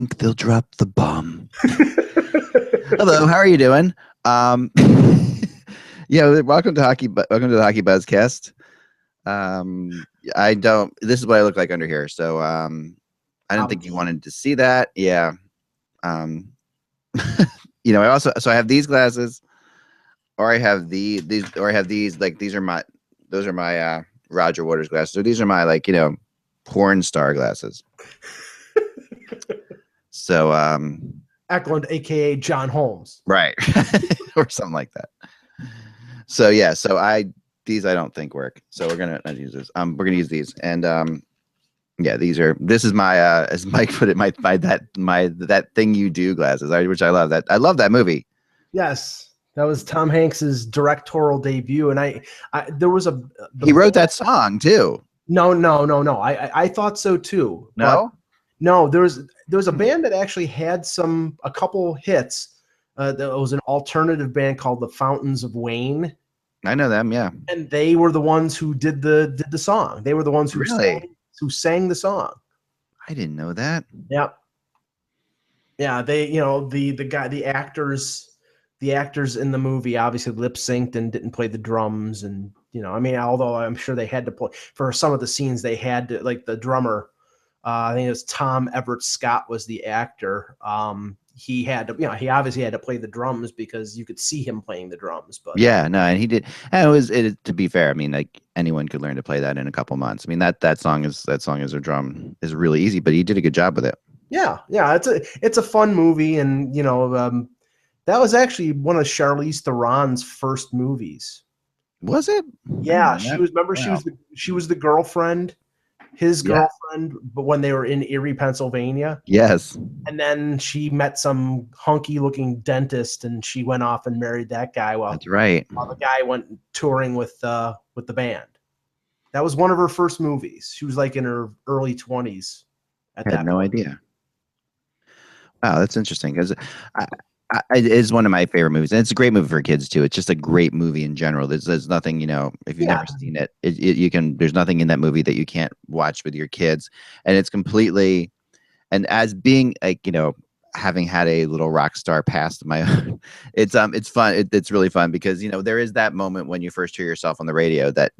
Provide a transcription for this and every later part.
They'll drop the bomb. Hello, how are you doing? Um, yeah, welcome to the Hockey Buzzcast. I don't. This is what I look like under here. So, I didn't think you wanted to see that. Yeah. Um, I also I have these glasses, or I have or I have these. Like those are my Roger Waters glasses. So these are my porn star glasses. So, Eklund, aka John Holmes. right, or something like that. So yeah, these I don't think work. So we're gonna not use this. We're gonna use these, and yeah, this is my as Mike put it, that thing you do glasses, which I love. I love that movie. Yes, that was Tom Hanks's directorial debut, and he wrote that song too. No. I thought so too. No, no, there was a band that actually had a couple hits. There was an alternative band called the Fountains of Wayne. I know them, yeah. And they were the ones who did the song. They were the ones who sang the song. I didn't know that. Yeah. Yeah, they, the actors in the movie obviously lip synced and didn't play the drums, and although I'm sure they had to play for some of the scenes, they had to, like the drummer, I think it was Tom Everett Scott was the actor. He had to, he obviously had to play the drums because you could see him playing the drums. But yeah, no, and he did. And to be fair, I mean, like anyone could learn to play that in a couple months. I mean, that song as a drum is really easy, but he did a good job with it. Yeah, it's a fun movie, and that was actually one of Charlize Theron's first movies. Was it? Yeah, she was. Remember, wow. She was the girlfriend, his girlfriend, but when they were in Erie, Pennsylvania. Yes. And then she met some hunky-looking dentist, and she went off and married that guy. That's right. While the guy went touring with the band. That was one of her first movies. She was like in her early 20s. I had no idea. Wow, that's interesting because it is one of my favorite movies, and it's a great movie for kids too. It's just a great movie in general. There's nothing, if you've never seen it, you can. There's nothing in that movie that you can't watch with your kids, and it's completely. And as being like having had a little rock star past of my own, it's fun. It's really fun because there is that moment when you first hear yourself on the radio that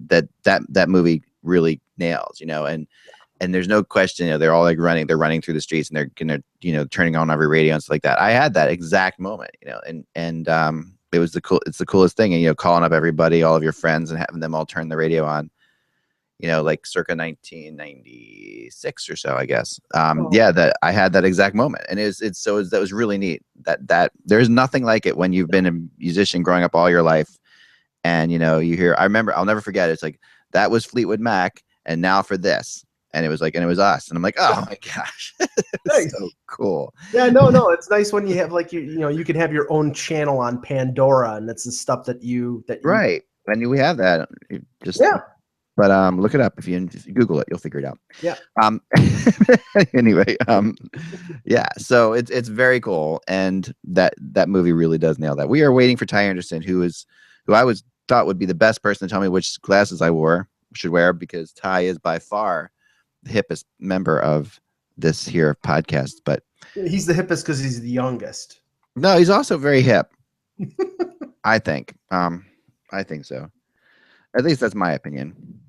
movie really nails, and there's no question, they're all they're running through the streets, and they're turning on every radio and stuff like that. I had that exact moment, and it's the coolest thing, and calling up everybody, all of your friends, and having them all turn the radio on, like circa 1996 or so, I guess. Yeah, that I had that exact moment, and that was really neat. That there's nothing like it when you've been a musician growing up all your life, and you hear. I remember, I'll never forget. It's like that was Fleetwood Mac, and now for this. And it was us, and I'm like, oh my gosh, nice. So cool. Yeah, no, it's nice when you have like you can have your own channel on Pandora, and it's the stuff that you right. When we have that, But look it up if you Google it, you'll figure it out. Yeah. Anyway, yeah. So it's very cool, and that movie really does nail that. We are waiting for Ty Anderson, who I thought would be the best person to tell me which glasses I should wear, because Ty is by far the hippest member of this here podcast. But he's the hippest because he's the youngest. No, he's also very hip. I think. I think so. At least that's my opinion.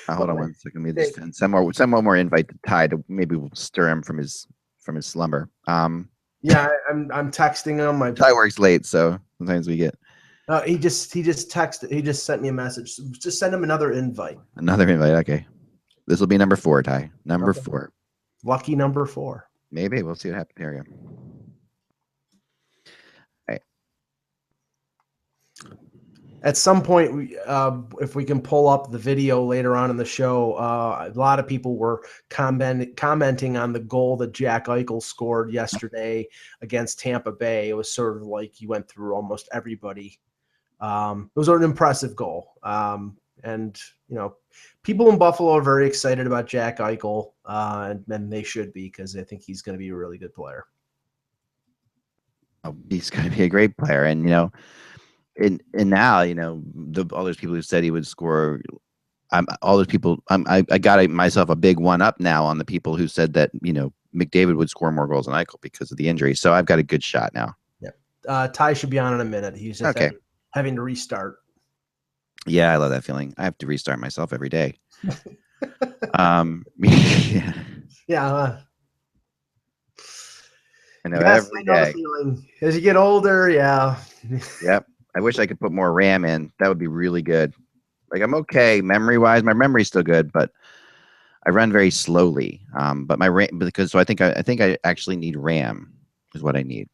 Hold on one second. Let me just send one more invite to Ty to maybe stir him from his slumber. Yeah, I'm texting him. Ty works late, so sometimes we get. He just texted. He just sent me a message. Just send him another invite. Another invite. Okay. This will be number 4, Ty. Number 4. Lucky number 4. Maybe we'll see what happens here. Right. At some point, if we can pull up the video later on in the show, a lot of people were commenting on the goal that Jack Eichel scored yesterday against Tampa Bay. It was sort of like he went through almost everybody. It was an impressive goal. And, people in Buffalo are very excited about Jack Eichel, and they should be, because I think he's going to be a really good player. Oh, he's going to be a great player. And, and now, all those people who said he would score all those people. I got myself a big one up now on the people who said that McDavid would score more goals than Eichel because of the injury. So I've got a good shot now. Yeah, Ty should be on in a minute. He's just having to restart. Yeah, I love that feeling. I have to restart myself every day. Yeah. Yeah. I know Yes, every I know day. the feeling. As you get older, yeah. Yep. I wish I could put more RAM in. That would be really good. Like I'm okay memory wise. My memory's still good, but I run very slowly. But my RAM so I think I actually need RAM is what I need.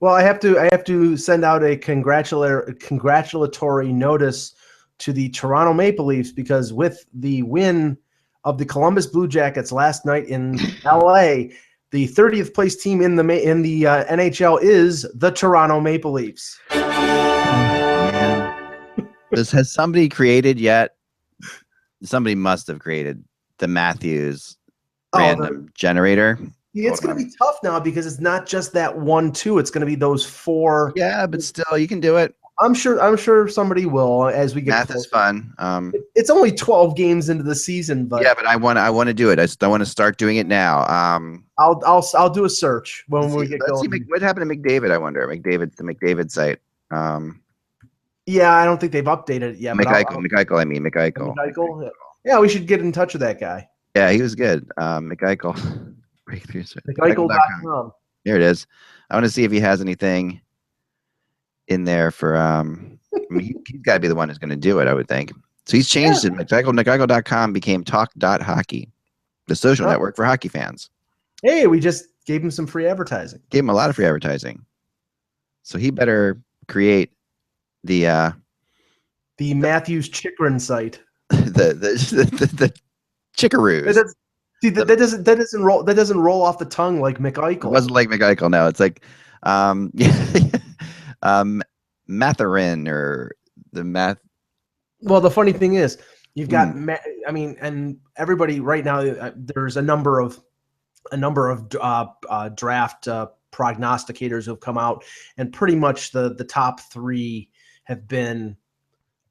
Well, I have to send out a congratulatory notice to the Toronto Maple Leafs because with the win of the Columbus Blue Jackets last night in LA, the 30th place team in the NHL is the Toronto Maple Leafs. Man. Has somebody created yet? Somebody must have created the Matthews random generator. It's going to be tough now because it's not just that 1-2. It's going to be those 4. Yeah, but still, you can do it. I'm sure somebody will as we get math closer. Is fun. It's only 12 games into the season, but yeah, but I want to do it. I want to start doing it now. I'll do a search when we get going. See what happened to McDavid. I wonder. The McDavid site. Yeah, I don't think they've updated it yet. McEichel. Yeah, we should get in touch with that guy. Yeah, he was good. McEichel. McEichel.com. Here it is. I want to see if he has anything in there for. I mean, he's got to be the one who's going to do it. I would think. So he's changed it. McEichel.com became talk.hockey, the social network for hockey fans. Hey, we just gave him some free advertising. Gave him a lot of free advertising. So he better create the Matthews Chikrin site. the Chickaroos. That doesn't roll off the tongue like McEichel. It wasn't like McEichel. No, it's like Mathurin or the math. Well, the funny thing is, you've got and everybody right now. There's a number of draft prognosticators who have come out, and pretty much the top 3 have been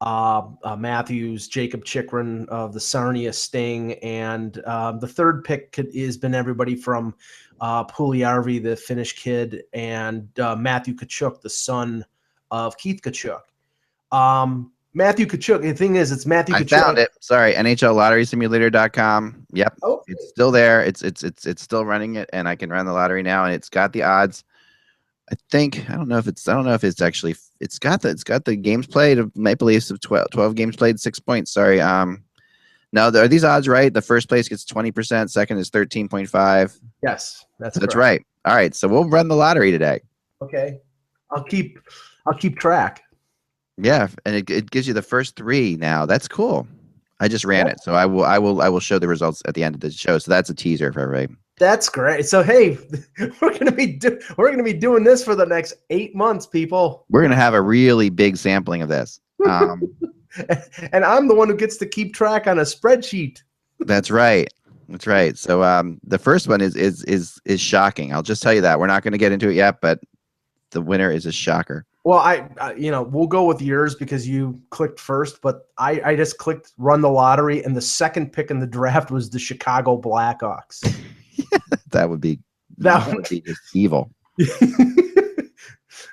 Matthews, Jacob Chikrin of the Sarnia Sting, and the third pick has been everybody from Puljujärvi, the Finnish kid, and Matthew Tkachuk, the son of Keith Tkachuk. Matthew Tkachuk. The thing is, it's Matthew Tkachuk. I found it. Sorry, NHLLotterySimulator.com. Yep. Okay. It's still there. It's still running it, and I can run the lottery now, and it's got the odds. I don't know if it's actually it's got the games played of Maple Leafs of 12 games played, 6 points. Sorry. Now are these odds right? The first place gets 20%, second is 13.5. Yes, that's right. All right, so we'll run the lottery today. Okay. I'll keep track. Yeah, and it gives you the first 3 now. That's cool. I just ran it, so I will show the results at the end of the show. So that's a teaser for everybody. That's great. So hey, we're gonna be doing this for the next 8 months, people. We're gonna have a really big sampling of this, and I'm the one who gets to keep track on a spreadsheet. That's right. That's right. So the first one is shocking. I'll just tell you that we're not going to get into it yet, but the winner is a shocker. Well, I we'll go with yours because you clicked first, but I just clicked run the lottery, and the second pick in the draft was the Chicago Blackhawks. That would be just evil.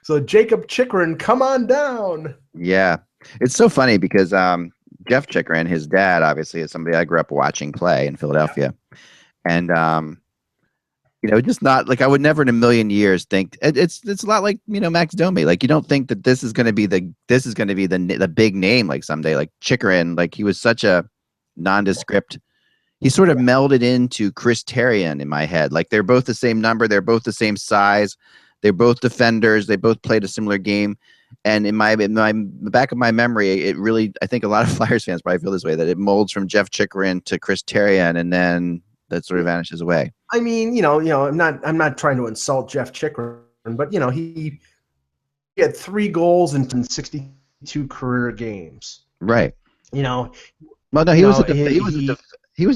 So Jacob Chikrin, come on down. Yeah, it's so funny because Jeff Chikrin, his dad, obviously is somebody I grew up watching play in Philadelphia, and just not like I would never in a million years think it's a lot like Max Domi. Like you don't think that this is going to be the big name like someday like Chikrin. Like he was such a nondescript. He sort of melded into Chris Therien in my head. Like they're both the same number. They're both the same size. They're both defenders. They both played a similar game. And in the back of my memory, it really, I think a lot of Flyers fans probably feel this way, that it molds from Jeff Chikrin to Chris Therien, and then that sort of vanishes away. I mean, I'm not trying to insult Jeff Chikrin, but he had 3 goals in 62 career games. Right. Well, no, he was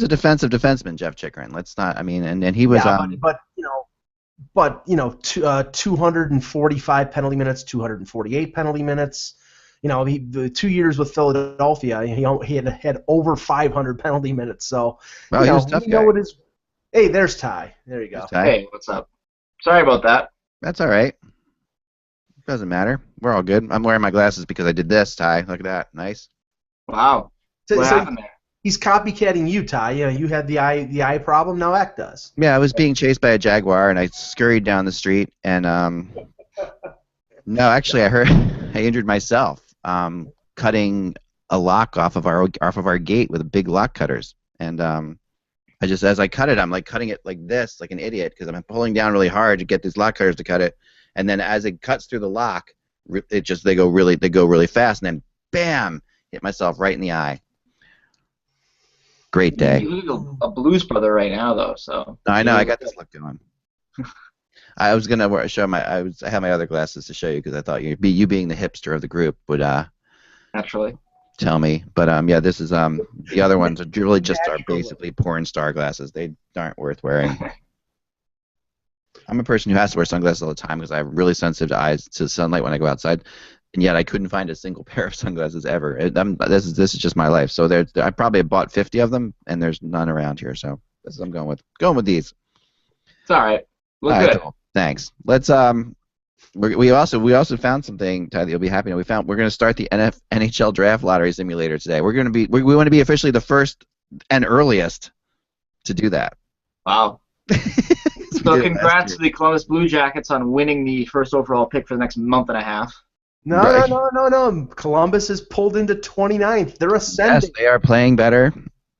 a defensive defenseman, Jeff Chikrin. Let's not. I mean, and he was. But 245 penalty minutes, 248 penalty minutes. the 2 years with Philadelphia, he had over 500 penalty minutes. So, Well, he was a tough we know guy. what his. Hey, there's Ty. There you go. Ty. Hey, what's up? Sorry about that. That's all right. Doesn't matter. We're all good. I'm wearing my glasses because I did this, Ty. Look at that. Nice. Wow. What happened there? He's copycatting you, Ty. You had the eye problem. Now Eck does. Yeah, I was being chased by a jaguar, and I scurried down the street, and no, actually, I injured myself cutting a lock off of our gate with big lock cutters, and as I cut it, I'm like cutting it like this, like an idiot, because I'm pulling down really hard to get these lock cutters to cut it, and then as it cuts through the lock, they go really fast, and then bam, hit myself right in the eye. Great day. You look a blues brother right now, though. So. I know. I got this look going. I was gonna show I had my other glasses to show you because I thought you being the hipster of the group would naturally tell me. But yeah, this is the other ones are really just are basically porn star glasses. They aren't worth wearing. I'm a person who has to wear sunglasses all the time because I'm really sensitive to sunlight when I go outside, and yet I couldn't find a single pair of sunglasses ever. This is just my life. So I probably bought 50 of them, and there's none around here. So this is I'm going with these. It's all right. Look all good. right, cool. Thanks. Let's we also found something, Ty, that you'll be happy to know. We're going to start the NHL Draft Lottery Simulator today. We want to be officially the first and earliest to do that. Wow. So congrats to the Columbus Blue Jackets on winning the first overall pick for the next month and a half. No. Columbus is pulled into 29th. They're ascending. Yes, they are playing better.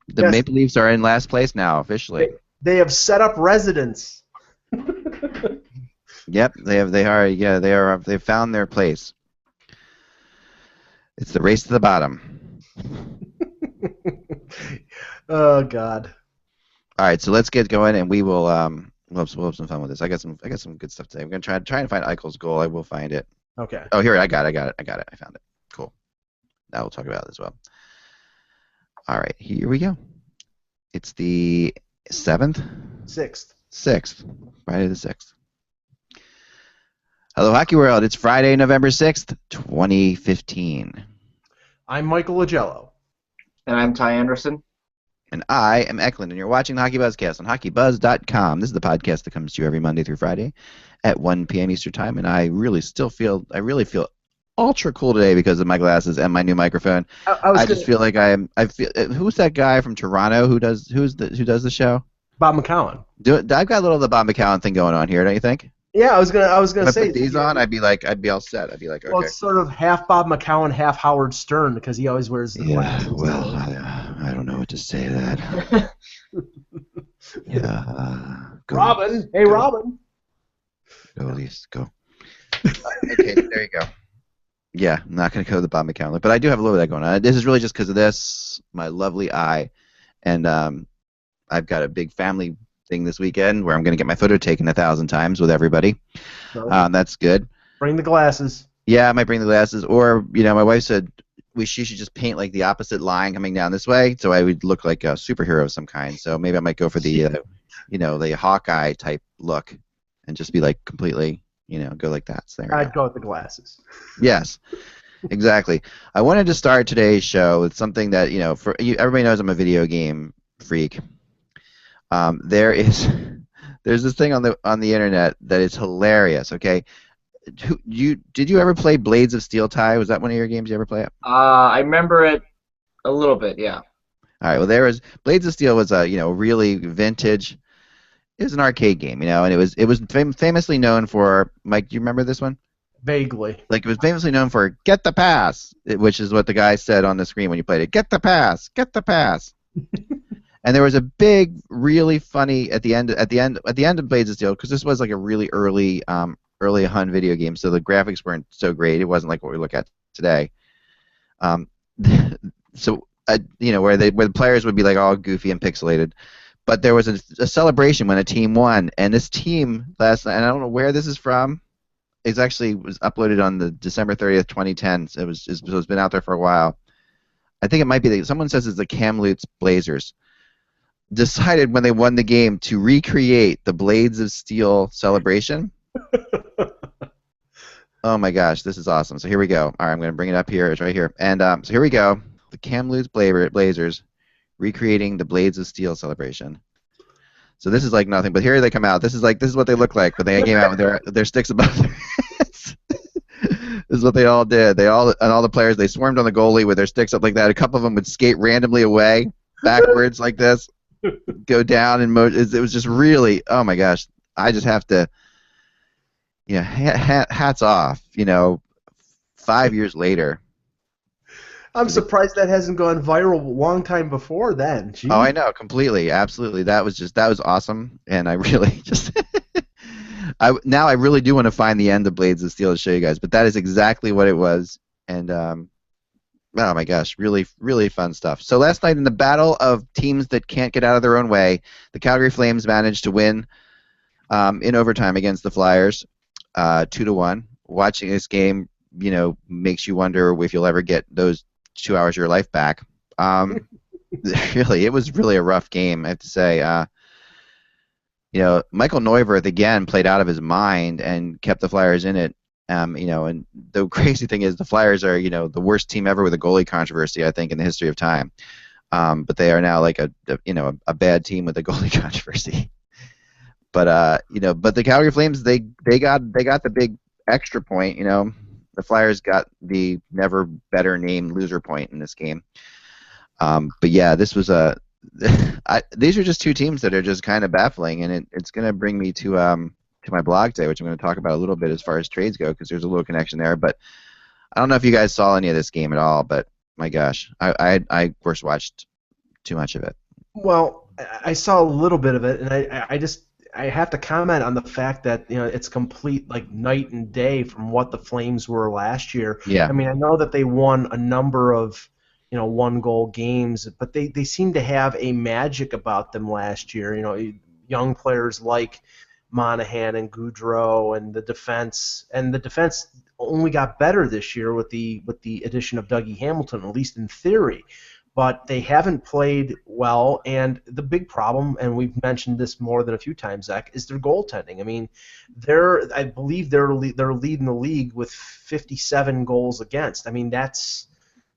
The Maple Leafs are in last place now officially. They have set up residence. Yep, they are. They've found their place. It's the race to the bottom. Oh God. All right, so let's get going, and we will we'll have some fun with this. I got some good stuff today. We're gonna try and find Eichel's goal. I will find it. Okay. Oh, here I got it. I found it. Cool. Now we'll talk about it as well. All right, here we go. It's the 7th? 6th. 6th. Friday the 6th. Hello, Hockey World. It's Friday, November 6th, 2015. I'm Michael Iginla. And I'm Ty Anderson. And I am Eklund, and you're watching the HockeyBuzzCast on HockeyBuzz.com. This is the podcast that comes to you every Monday through Friday at 1 p.m. Eastern Time, and I really feel ultra cool today because of my glasses and my new microphone. I just feel like who's that guy from Toronto who does the show? Bob McCowan. I've got a little of the Bob McCowan thing going on here, don't you think? Yeah, I was gonna say. If I put these on, I'd be all set. I'd be like, okay. Well, it's sort of half Bob McCowan, half Howard Stern because he always wears the glasses. Well, I don't know what to say to that. Yeah. Robin. Hey, Robin. Go, Elise. Go. Okay, there you go. Yeah, I'm not going to go to the Bob McCown, but I do have a little of that going on. This is really just because of this, my lovely eye, and I've got a big family thing this weekend where I'm going to get my photo taken 1,000 times with everybody. That's good. Bring the glasses. Yeah, I might bring the glasses, or my wife said she should just paint like the opposite line coming down this way, so I would look like a superhero of some kind. So maybe I might go for the the Hawkeye type look, and just be like completely. Go like that. So I'd go with the glasses. Yes, exactly. I wanted to start today's show with something that everybody knows I'm a video game freak. There's this thing on the internet that is hilarious. Okay, did you ever play Blades of Steel, Ty? Was that one of your games you ever play it? I remember it a little bit. Yeah. All right. Well, Blades of Steel was a really vintage. It was an arcade game, and it was famously known for, Mike, do you remember this one? Vaguely. Like, it was famously known for "get the pass," which is what the guy said on the screen when you played it. Get the pass, get the pass. And there was a big, really funny at the end of Blades of Steel, because this was like a really early Hun video game, so the graphics weren't so great. It wasn't like what we look at today. So where the players would be like all goofy and pixelated. But there was a celebration when a team won, and this team last night, and I don't know where this is from. It actually was uploaded on the December 30th, 2010. So it's been out there for a while. I think it might be someone says it's the Kamloops Blazers. Decided when they won the game to recreate the Blades of Steel celebration. Oh my gosh, this is awesome. So here we go. All right, I'm going to bring it up here. It's right here. And so here we go. The Kamloops Blazers recreating the Blades of Steel celebration. So this is like nothing, but here they come out. This is what they look like, but they came out with their sticks above their heads. This is what they all did. All the players, they swarmed on the goalie with their sticks up like that. A couple of them would skate randomly away, backwards like this, go down in motion. It was just really, oh my gosh. I just have to, hats off. 5 years later. I'm surprised that hasn't gone viral a long time before then. Jeez. Oh, I know, completely, absolutely. That was awesome, and I really just, I really do want to find the end of Blades of Steel to show you guys, but that is exactly what it was, and oh my gosh, really, really fun stuff. So last night in the battle of teams that can't get out of their own way, the Calgary Flames managed to win in overtime against the Flyers, 2-1. Watching this game, makes you wonder if you'll ever get those 2 hours of your life back. Really, it was really a rough game, I have to say. Michael Neuvirth again played out of his mind and kept the Flyers in it. And the crazy thing is the Flyers are, the worst team ever with a goalie controversy, I think, in the history of time. But they are now like a bad team with a goalie controversy. But but the Calgary Flames, they got the big extra point. The Flyers got the never better named loser point in this game. But yeah, this was these are just two teams that are just kind of baffling, and it's going to bring me to my blog today, which I'm going to talk about a little bit as far as trades go, because there's a little connection there. But I don't know if you guys saw any of this game at all, but my gosh, I of course watched too much of it. Well, I saw a little bit of it, and I have to comment on the fact that it's complete like night and day from what the Flames were last year. Yeah. I mean, I know that they won a number of one-goal games, but they seem to have a magic about them last year. Young players like Monahan and Goudreau, and the defense only got better this year with the addition of Dougie Hamilton, at least in theory. But they haven't played well, and the big problem, and we've mentioned this more than a few times, Zach, is their goaltending. I mean, I believe they're leading the league with 57 goals against. I mean, that's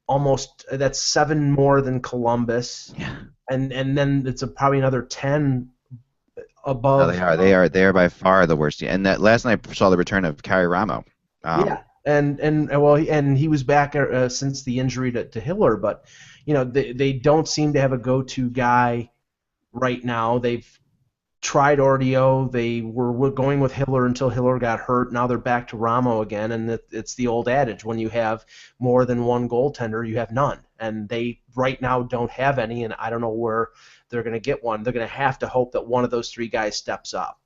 7 more than Columbus, yeah. And then it's probably another 10 above. No, they are by far the worst. And that last night I saw the return of Kari Ramo. Yeah, and he was back since the injury to Hiller, but they don't seem to have a go-to guy right now. They've tried Ordio. They were going with Hiller until Hiller got hurt. Now they're back to Ramo again, and it's the old adage: when you have more than one goaltender, you have none. And they right now don't have any, and I don't know where they're going to get one. They're going to have to hope that one of those three guys steps up.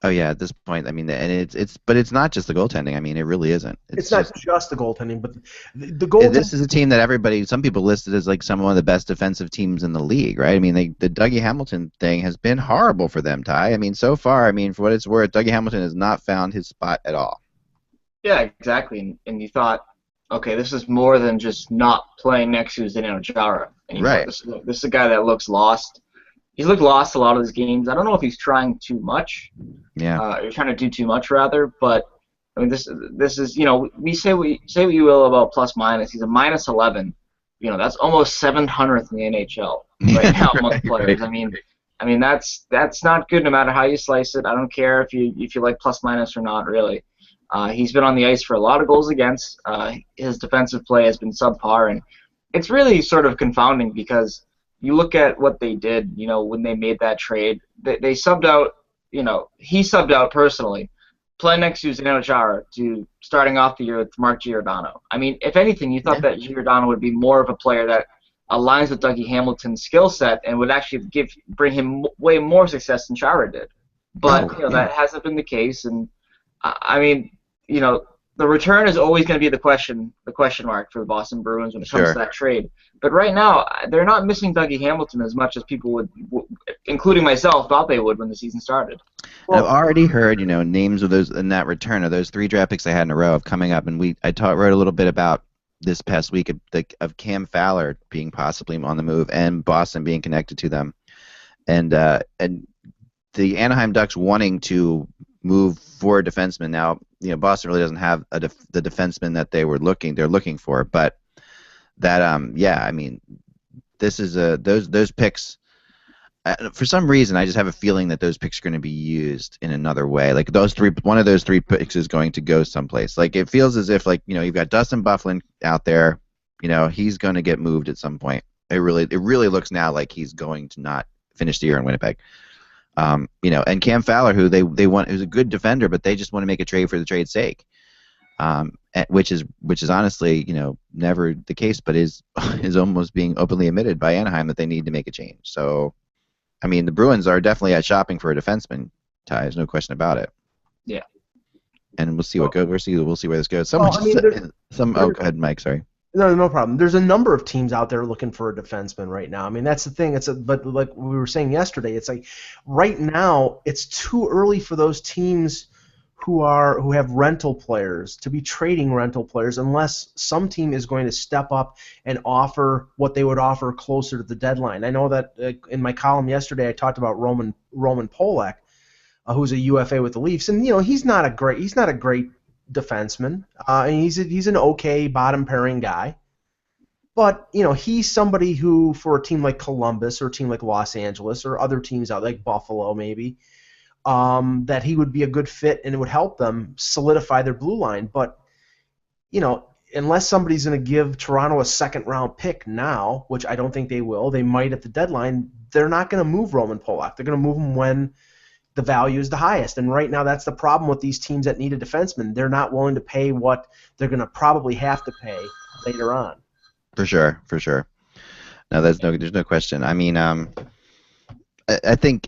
Oh yeah, at this point, I mean, and it's not just the goaltending. I mean, it really isn't. It's not just the goaltending, but the goaltending. This is a team that some people listed as like one of the best defensive teams in the league, right? I mean, the Dougie Hamilton thing has been horrible for them, Ty. I mean, so far, I mean, for what it's worth, Dougie Hamilton has not found his spot at all. Yeah, exactly. And you thought, okay, this is more than just not playing next to Zdeno Chara. Right. This is a guy that looks lost. He's looked lost a lot of his games. I don't know if he's trying too much. Yeah. Or trying to do too much, rather. But I mean, this is we say what you will about plus minus. He's a minus 11. That's almost 700th in the NHL right now among players. Right. I mean that's not good no matter how you slice it. I don't care if you like plus minus or not, really. He's been on the ice for a lot of goals against. His defensive play has been subpar, and it's really sort of confounding because you look at what they did, when they made that trade. They subbed out, he subbed out personally, playing next to Zdeno Chara to starting off the year with Mark Giordano. I mean, if anything, you thought that Giordano would be more of a player that aligns with Dougie Hamilton's skill set and would actually bring him way more success than Chara did. But that hasn't been the case, and I mean, the return is always going to be the question mark for the Boston Bruins when it comes to that trade. But right now, they're not missing Dougie Hamilton as much as people would, including myself, thought they would when the season started. Well, I've already heard, names of those in that return of those 3 draft picks they had in a row of coming up, and wrote a little bit about this past week of Cam Fowler being possibly on the move and Boston being connected to them, and the Anaheim Ducks wanting to move for a defenseman. Now, Boston really doesn't have the defenseman that they're looking for. But that yeah, I mean, this is those picks. For some reason, I just have a feeling that those picks are going to be used in another way. Like one of those three picks is going to go someplace. Like it feels as if you've got Dustin Byfuglien out there. He's going to get moved at some point. It really looks now like he's going to not finish the year in Winnipeg. And Cam Fowler, who they want, who's a good defender, but they just want to make a trade for the trade's sake. Which is honestly, never the case, but is almost being openly admitted by Anaheim that they need to make a change. So, I mean, the Bruins are definitely out shopping for a defenseman. Ty, there's no question about it. Yeah. And we'll see what goes. We'll see where this goes. Go ahead, Mike. Sorry. No problem. There's a number of teams out there looking for a defenseman right now. I mean, that's the thing. But like we were saying yesterday, it's like right now it's too early for those teams who have rental players to be trading rental players unless some team is going to step up and offer what they would offer closer to the deadline. I know that in my column yesterday I talked about Roman Polak, who's a UFA with the Leafs, and he's not a great defenseman. He's an okay bottom pairing guy, but he's somebody who, for a team like Columbus or a team like Los Angeles or other teams out like Buffalo maybe, that he would be a good fit and it would help them solidify their blue line. But unless somebody's going to give Toronto a second round pick now, which I don't think they will, they might at the deadline. They're not going to move Roman Polak. They're going to move him when the value is the highest. And right now that's the problem with these teams that need a defenseman. They're not willing to pay what they're going to probably have to pay later on. For sure. No, there's no question. I mean, I think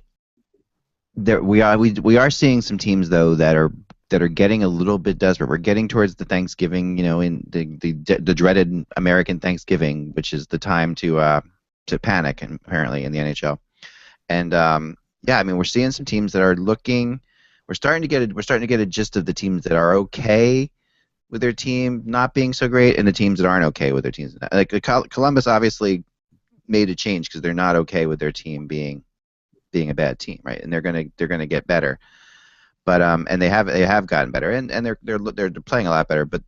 we are seeing some teams though that are getting a little bit desperate. We're getting towards the Thanksgiving, in the dreaded American Thanksgiving, which is the time to panic, and apparently in the NHL. And yeah, I mean, we're seeing some teams that are looking. We're starting to get a gist of the teams that are okay with their team not being so great, and the teams that aren't okay with their teams. Like Columbus obviously made a change because they're not okay with their team being a bad team, right? And they're gonna get better, but and they have gotten better, and they're playing a lot better. But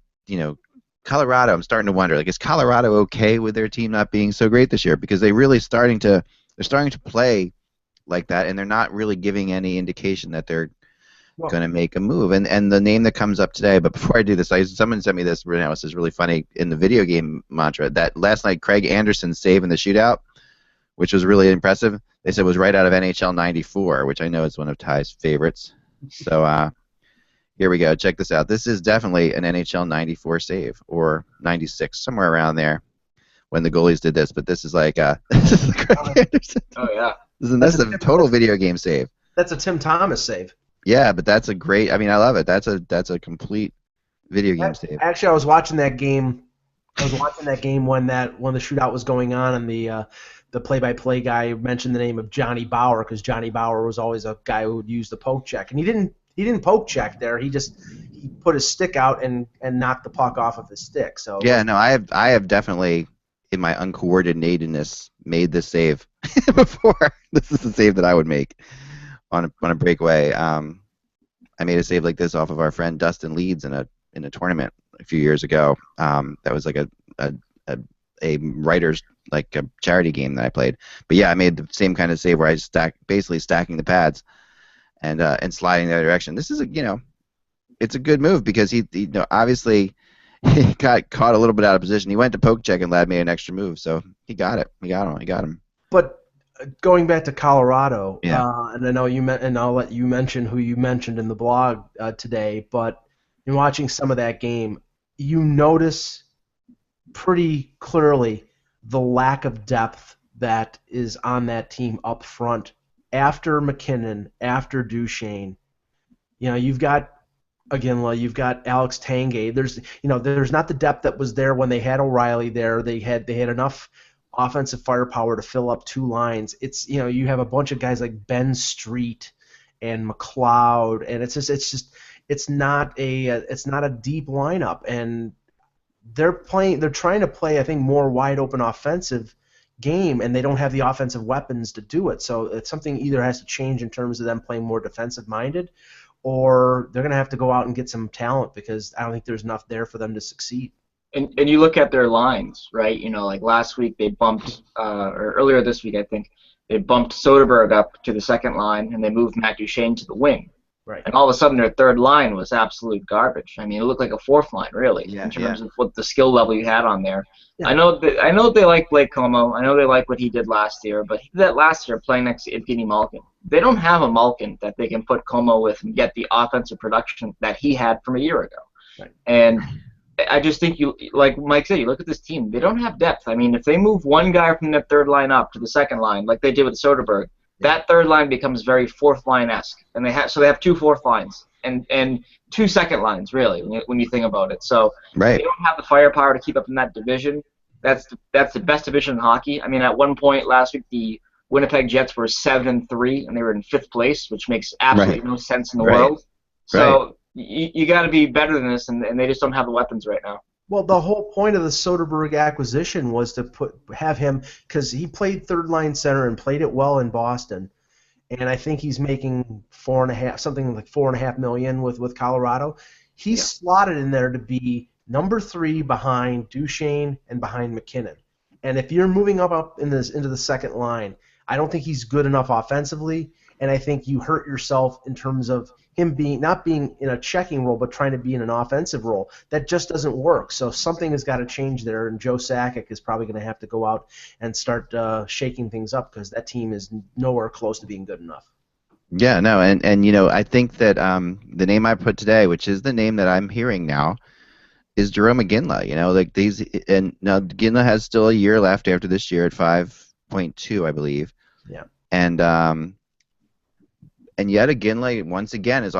Colorado, I'm starting to wonder, like, is Colorado okay with their team not being so great this year? Because they're starting to play like that, and they're not really giving any indication that they're going to make a move. And the name that comes up today, but before I do this, someone sent me this analysis, really funny, in the video game mantra, that last night Craig Anderson's save in the shootout, which was really impressive, they said was right out of NHL 94, which I know is one of Ty's favorites. So here we go. Check this out. This is definitely an NHL 94 save, or 96, somewhere around there, when the goalies did this. But this is like this is Craig Anderson. Oh yeah. That's a total video game save. That's a Tim Thomas save. Yeah, but that's a great. I mean, I love it. That's a complete video game save. Actually, I was watching that game. when the shootout was going on, and the play-by-play guy mentioned the name of Johnny Bauer, because Johnny Bauer was always a guy who would use the poke check, and he didn't poke check there. He put his stick out and knocked the puck off of his stick. So yeah, no, I have definitely, in my uncoordinatedness, made this save before. This is the save that I would make on a breakaway. I made a save like this off of our friend Dustin Leeds in a tournament a few years ago. That was like a writer's, like a charity game that I played. But yeah, I made the same kind of save where I basically stacking the pads and sliding the other direction. This is it's a good move because he obviously he got caught a little bit out of position. He went to poke check and Ladd made an extra move, so he got it. He got him. But going back to Colorado, yeah. And I know and I'll let you mention who you mentioned in the blog today, but in watching some of that game, you notice pretty clearly the lack of depth that is on that team up front after McKinnon, after Duchesne. You've got Iginla, you've got Alex Tanguay. There's not the depth that was there when they had O'Reilly there. They had enough offensive firepower to fill up two lines. It's you have a bunch of guys like Ben Street and McLeod, and it's not a deep lineup, and they're trying to play, I think, more wide open offensive game, and they don't have the offensive weapons to do it. So it's something either has to change in terms of them playing more defensive minded, or they're going to have to go out and get some talent because I don't think there's enough there for them to succeed. And you look at their lines, right? You know, like last week they bumped, or earlier this week I think, they bumped Soderberg up to the second line and they moved Matt Duchene to the wing. Right. And all of a sudden their third line was absolute garbage. I mean, it looked like a fourth line, really, in terms of what the skill level you had on there. Yeah. I know they like Blake Como. I know they like what he did last year, but he did that last year playing next to Evgeny Malkin. They don't have a Malkin that they can put Como with and get the offensive production that he had from a year ago. Right. And I just think like Mike said, you look at this team, they don't have depth. I mean, if they move one guy from the third line up to the second line, like they did with Soderberg, that third line becomes very fourth line-esque, and they have two fourth lines and two second lines, really, when you think about it. So they don't have the firepower to keep up in that division. That's the best division in hockey. I mean, at one point last week, the Winnipeg Jets were 7-3, and they were in 5th place, which makes absolutely no sense in the world. So you got to be better than this, and they just don't have the weapons right now. Well, the whole point of the Soderberg acquisition was to have him, because he played third line center and played it well in Boston, and I think he's making something like $4.5 million with Colorado. He's slotted in there to be number 3 behind Duchene and behind McKinnon. And if you're moving up into the second line, I don't think he's good enough offensively, and I think you hurt yourself in terms of him not being in a checking role, but trying to be in an offensive role. That just doesn't work. So something has got to change there, and Joe Sakic is probably going to have to go out and start shaking things up because that team is nowhere close to being good enough. Yeah, no, and you know, I think that the name I put today, which is the name that I'm hearing now, is Jerome Iginla. You know, like and now Iginla has still a year left after this year at 5.2, I believe. Yeah. And yet Iginla once again is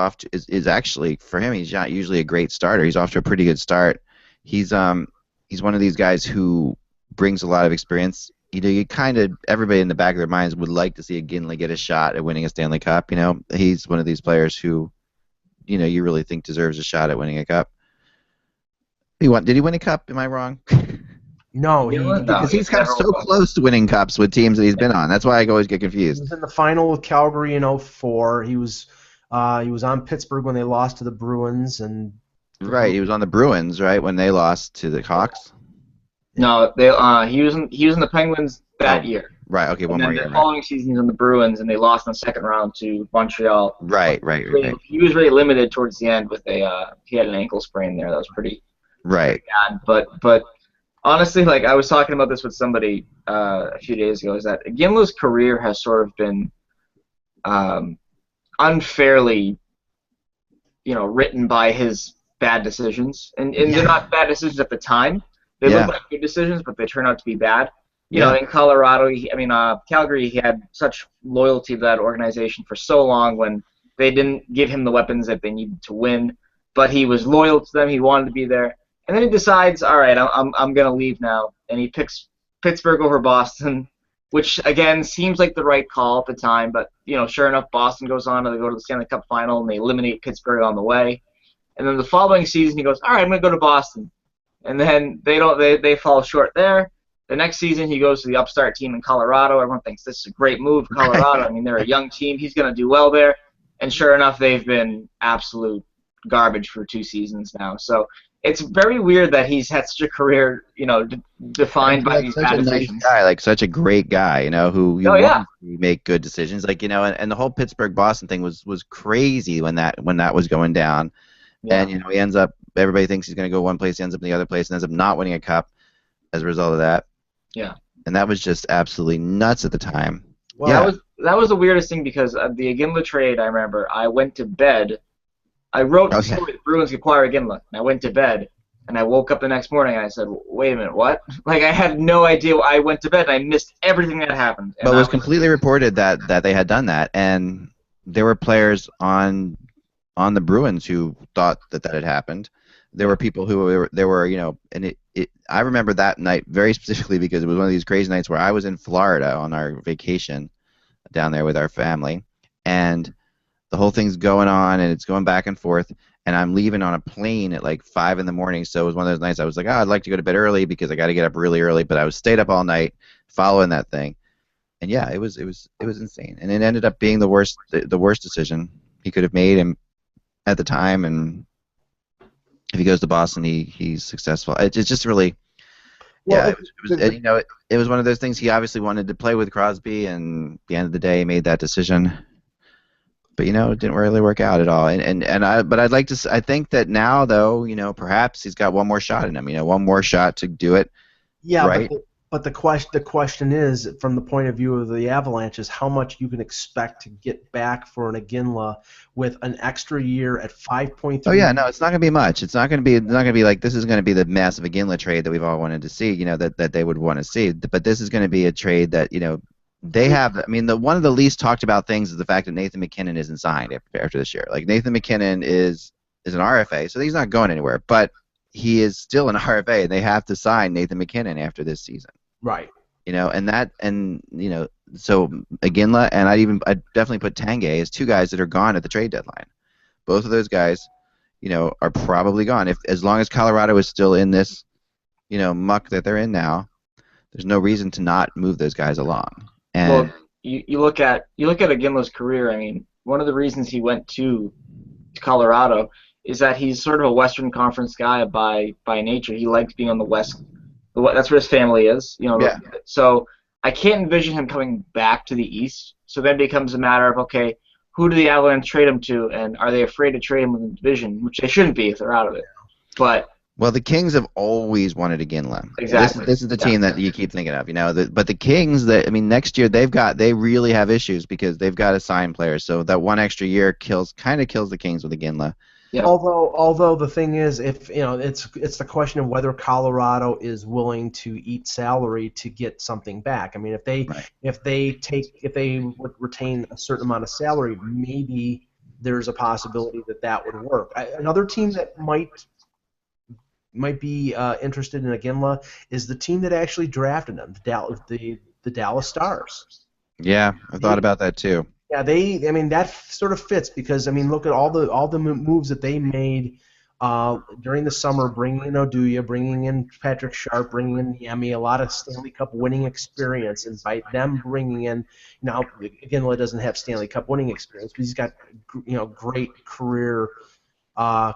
actually, for him, he's not usually a great starter. He's off to a pretty good start. He's one of these guys who brings a lot of experience. You know, everybody in the back of their minds would like to see Iginla get a shot at winning a Stanley Cup. You know, he's one of these players who, you know, you really think deserves a shot at winning a cup. Did he win a cup? Am I wrong? No, because he's got so close to winning cups with teams that he's been on. That's why I always get confused. He was in the final with Calgary in 2004. He was on Pittsburgh when they lost to the Bruins, and he was on the Bruins, right, when they lost to the Hawks. No, he was in the Penguins that year. Right. Okay, one more year. The following season, he was in the Bruins, and they lost in the second round to Montreal. Right. He was really limited towards the end with he had an ankle sprain there. That was pretty bad. But honestly, like I was talking about this with somebody a few days ago, is that Iginla's career has sort of been unfairly, you know, written by his bad decisions, and they're not bad decisions at the time. They look like good decisions, but they turn out to be bad. You know, in Colorado, Calgary, he had such loyalty to that organization for so long when they didn't give him the weapons that they needed to win, but he was loyal to them. He wanted to be there. And then he decides, all right, I'm going to leave now, and he picks Pittsburgh over Boston, which again seems like the right call at the time. But you know, sure enough, Boston goes on and they go to the Stanley Cup final and they eliminate Pittsburgh on the way. And then the following season, he goes, all right, I'm going to go to Boston, and then they fall short there. The next season, he goes to the upstart team in Colorado. Everyone thinks this is a great move, Colorado. I mean, they're a young team. He's going to do well there. And sure enough, they've been absolute garbage for 2 seasons now. So it's very weird that he's had such a career, you know, defined by these bad decisions. Nice guy, like such a great guy, you know, who wants to make good decisions, like, you know, and the whole Pittsburgh-Boston thing was crazy when that was going down, and you know, he ends up, everybody thinks he's going to go one place, he ends up in the other place, and ends up not winning a cup as a result of that. Yeah, and that was just absolutely nuts at the time. Well, that was the weirdest thing, because of the Iginla trade. I remember I went to bed. I wrote the story, the Bruins acquire Iginla, and I went to bed, and I woke up the next morning, and I said, wait a minute, what? Like, I had no idea. I went to bed, and I missed everything that happened. But it was completely reported that they had done that, and there were players on the Bruins who thought that had happened. There were people who were, you know, and I remember that night very specifically because it was one of these crazy nights where I was in Florida on our vacation down there with our family, and the whole thing's going on, and it's going back and forth, and I'm leaving on a plane at like 5 in the morning, so it was one of those nights I was like, oh, I'd like to go to bed early because I got to get up really early, but I was stayed up all night following that thing, and it was insane, and it ended up being the worst decision he could have made, and at the time, and if he goes to Boston, he's successful. It's just really, yeah. It was one of those things. He obviously wanted to play with Crosby, and at the end of the day, he made that decision. But it didn't really work out at all. But I'd like to. I think that now, though, perhaps he's got one more shot in him. One more shot to do it. Yeah, right. But the question is, from the point of view of the Avalanche, is how much you can expect to get back for an Iginla with an extra year at 5.3. Oh yeah, no, it's not going to be much. It's not going to be like this is going to be the massive Iginla trade that we've all wanted to see. That they would want to see. But this is going to be a trade that they have. I mean, one of the least talked about things is the fact that Nathan MacKinnon isn't signed after this year. Like Nathan MacKinnon is an RFA, so he's not going anywhere. But he is still an RFA, and they have to sign Nathan MacKinnon after this season. Right. So Iginla and I'd definitely put Tanguay as two guys that are gone at the trade deadline. Both of those guys, are probably gone. As long as Colorado is still in this, muck that they're in now, there's no reason to not move those guys along. And well, you look at Iginla's career. I mean, one of the reasons he went to Colorado is that he's sort of a Western Conference guy by nature. He likes being on the West. That's where his family is. Yeah. So I can't envision him coming back to the East. So then it becomes a matter of, okay, who do the Avalanche trade him to, and are they afraid to trade him in the division, which they shouldn't be if they're out of it. But well, the Kings have always wanted Iginla. Exactly. This is the team that you keep thinking of, but the Kings, next year they really have issues because they've got to sign players. So that one extra year kind of kills the Kings with Iginla. Yeah. Although the thing is, if it's the question of whether Colorado is willing to eat salary to get something back. I mean, if they would retain a certain amount of salary, maybe there's a possibility that would work. Another team that might be interested in Iginla is the team that actually drafted him, the Dallas Stars. Yeah, I thought about that too. Yeah, that sort of fits because look at all the moves that they made during the summer, bringing in Oduya, bringing in Patrick Sharp, bringing in Niemi, a lot of Stanley Cup winning experience, and by them bringing in Iginla doesn't have Stanley Cup winning experience, but he's got great career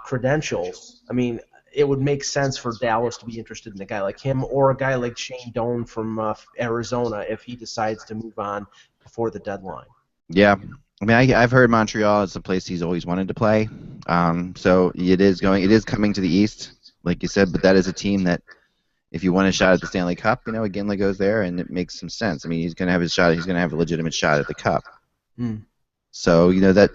credentials. I mean, it would make sense for Dallas to be interested in a guy like him or a guy like Shane Doan from Arizona if he decides to move on before the deadline. Yeah, I mean, I've heard Montreal is a place he's always wanted to play. So it is coming to the East, like you said, but that is a team that, if you want a shot at the Stanley Cup, Iginla goes there, and it makes some sense. I mean, he's going to have his shot. He's going to have a legitimate shot at the Cup. So that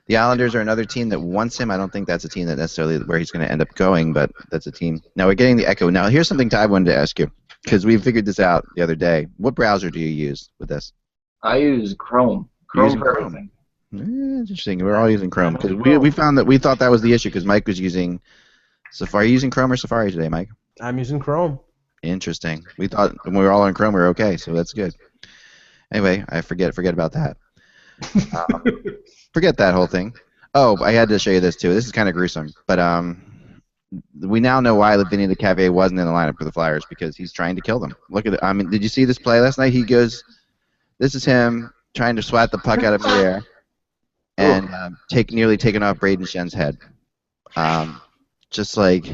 the Islanders are another team that wants him. I don't think that's a team that necessarily where he's going to end up going, but that's a team. Now we're getting the echo. Now here's something I wanted to ask you because we figured this out the other day. What browser do you use with this? I use Chrome. Chrome for everything. Interesting. We're all using Chrome because we found that we thought that was the issue because Mike was using Safari. Are you using Chrome or Safari today, Mike? I'm using Chrome. Interesting. We thought when we were all on Chrome we were okay, so that's good. Anyway, I forget about that. Forget that whole thing. Oh, I had to show you this too. This is kind of gruesome, but we now know why Vinny Lecavalier wasn't in the lineup for the Flyers because he's trying to kill them. Look at it. I mean, did you see this play last night? He goes. This is him trying to swat the puck out of the air and nearly taking off Braden Schen's head. Just like,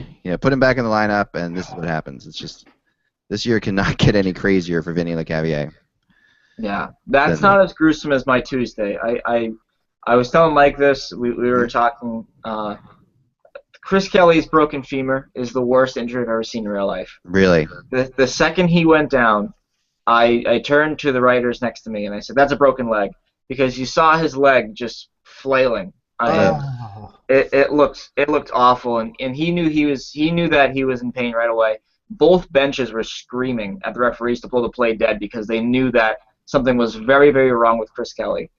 put him back in the lineup, and this is what happens. It's just this year cannot get any crazier for Vinny Lecavalier. Yeah, that's not as gruesome as my Tuesday. I was telling Mike this. We were talking. Chris Kelly's broken femur is the worst injury I've ever seen in real life. Really? The second he went down, I turned to the writers next to me and I said, "That's a broken leg," because you saw his leg just flailing. It looked awful, and he knew that he was in pain right away. Both benches were screaming at the referees to pull the play dead because they knew that something was very, very wrong with Chris Kelly.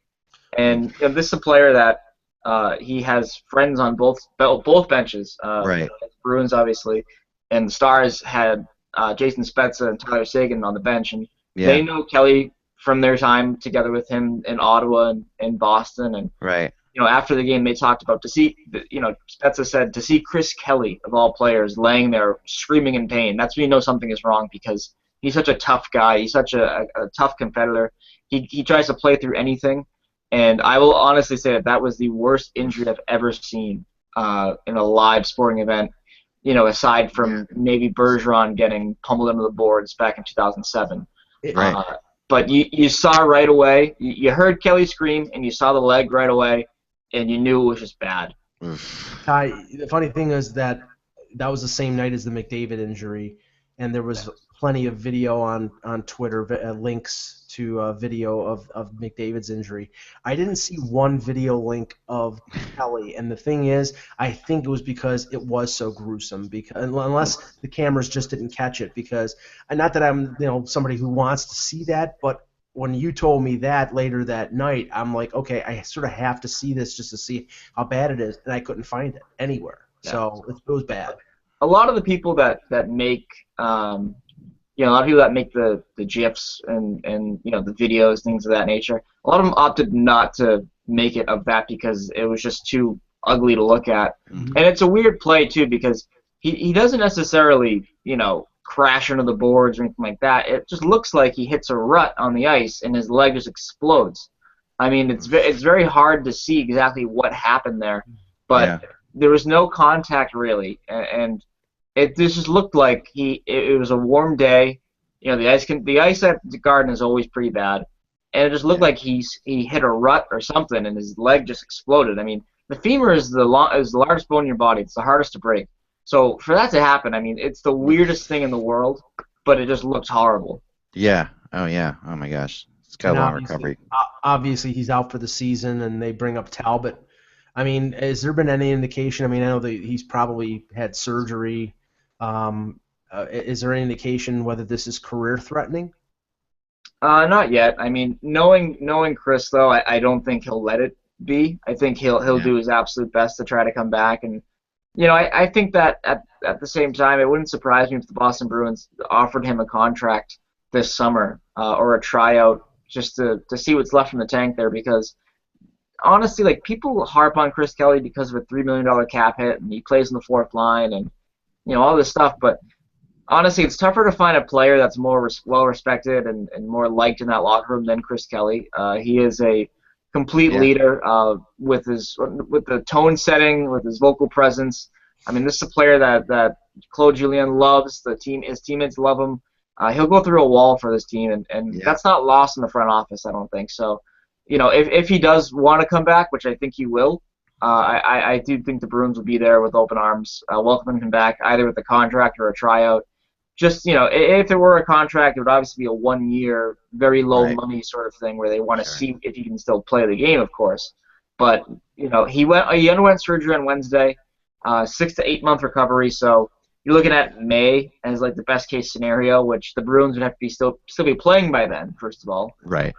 And this is a player that he has friends on both benches. Right. Bruins obviously, and the Stars had Jason Spezza and Tyler Seguin on the bench, and they know Kelly from their time together with him in Ottawa and Boston. And right. After the game, they talked about Spezza said to see Chris Kelly of all players laying there screaming in pain. That's when you know something is wrong because he's such a tough guy. He's such a tough competitor. He tries to play through anything, and I will honestly say that was the worst injury I've ever seen in a live sporting event, aside from maybe Bergeron getting pummeled into the boards back in 2007. Right. But you saw right away, you heard Kelly scream, and you saw the leg right away, and you knew it was just bad. Ty, the funny thing is that was the same night as the McDavid injury, and there was plenty of video on Twitter, links to video of McDavid's injury. I didn't see one video link of Kelly, and the thing is, I think it was because it was so gruesome. Because unless the cameras just didn't catch it, because not that I'm somebody who wants to see that, but when you told me that later that night, I'm like, okay, I sort of have to see this just to see how bad it is, and I couldn't find it anywhere. Yeah. So it was bad. A lot of the people that make a lot of people that make the GIFs and the videos, things of that nature, a lot of them opted not to make it of that because it was just too ugly to look at. Mm-hmm. And it's a weird play too because he doesn't necessarily crash into the boards or anything like that. It just looks like he hits a rut on the ice and his leg just explodes. I mean, it's very hard to see exactly what happened there, but there was no contact really, and it just looked like it was a warm day. The ice at the Garden is always pretty bad, and it just looked like he hit a rut or something, and his leg just exploded. I mean, the femur is the largest bone in your body. It's the hardest to break. So for that to happen, I mean, it's the weirdest thing in the world, but it just looks horrible. Yeah. Oh, yeah. Oh, my gosh. It's got a long recovery. Obviously, he's out for the season, and they bring up Talbot. I mean, has there been any indication? I mean, I know that he's probably had surgery. Is there any indication whether this is career-threatening? Not yet. I mean, knowing Chris, though, I don't think he'll let it be. I think he'll do his absolute best to try to come back, and I think that at the same time, it wouldn't surprise me if the Boston Bruins offered him a contract this summer or a tryout just to see what's left in the tank there. Because honestly, like, people harp on Chris Kelly because of a $3 million cap hit and he plays in the fourth line and all this stuff. But honestly, it's tougher to find a player that's more well respected and more liked in that locker room than Chris Kelly. He is a complete leader with the tone setting, with his vocal presence. I mean, this is a player that Claude Julien loves. His teammates love him. He'll go through a wall for this team, and that's not lost in the front office, I don't think. So, if he does want to come back, which I think he will, I do think the Bruins will be there with open arms, welcoming him back, either with a contract or a tryout. Just, if there were a contract, it would obviously be a 1-year, very low money sort of thing where they want to see if he can still play the game, of course. But, he underwent surgery on Wednesday, 6 to 8 month recovery. So you're looking at May as like the best case scenario, which the Bruins would have to be still be playing by then, first of all. Right.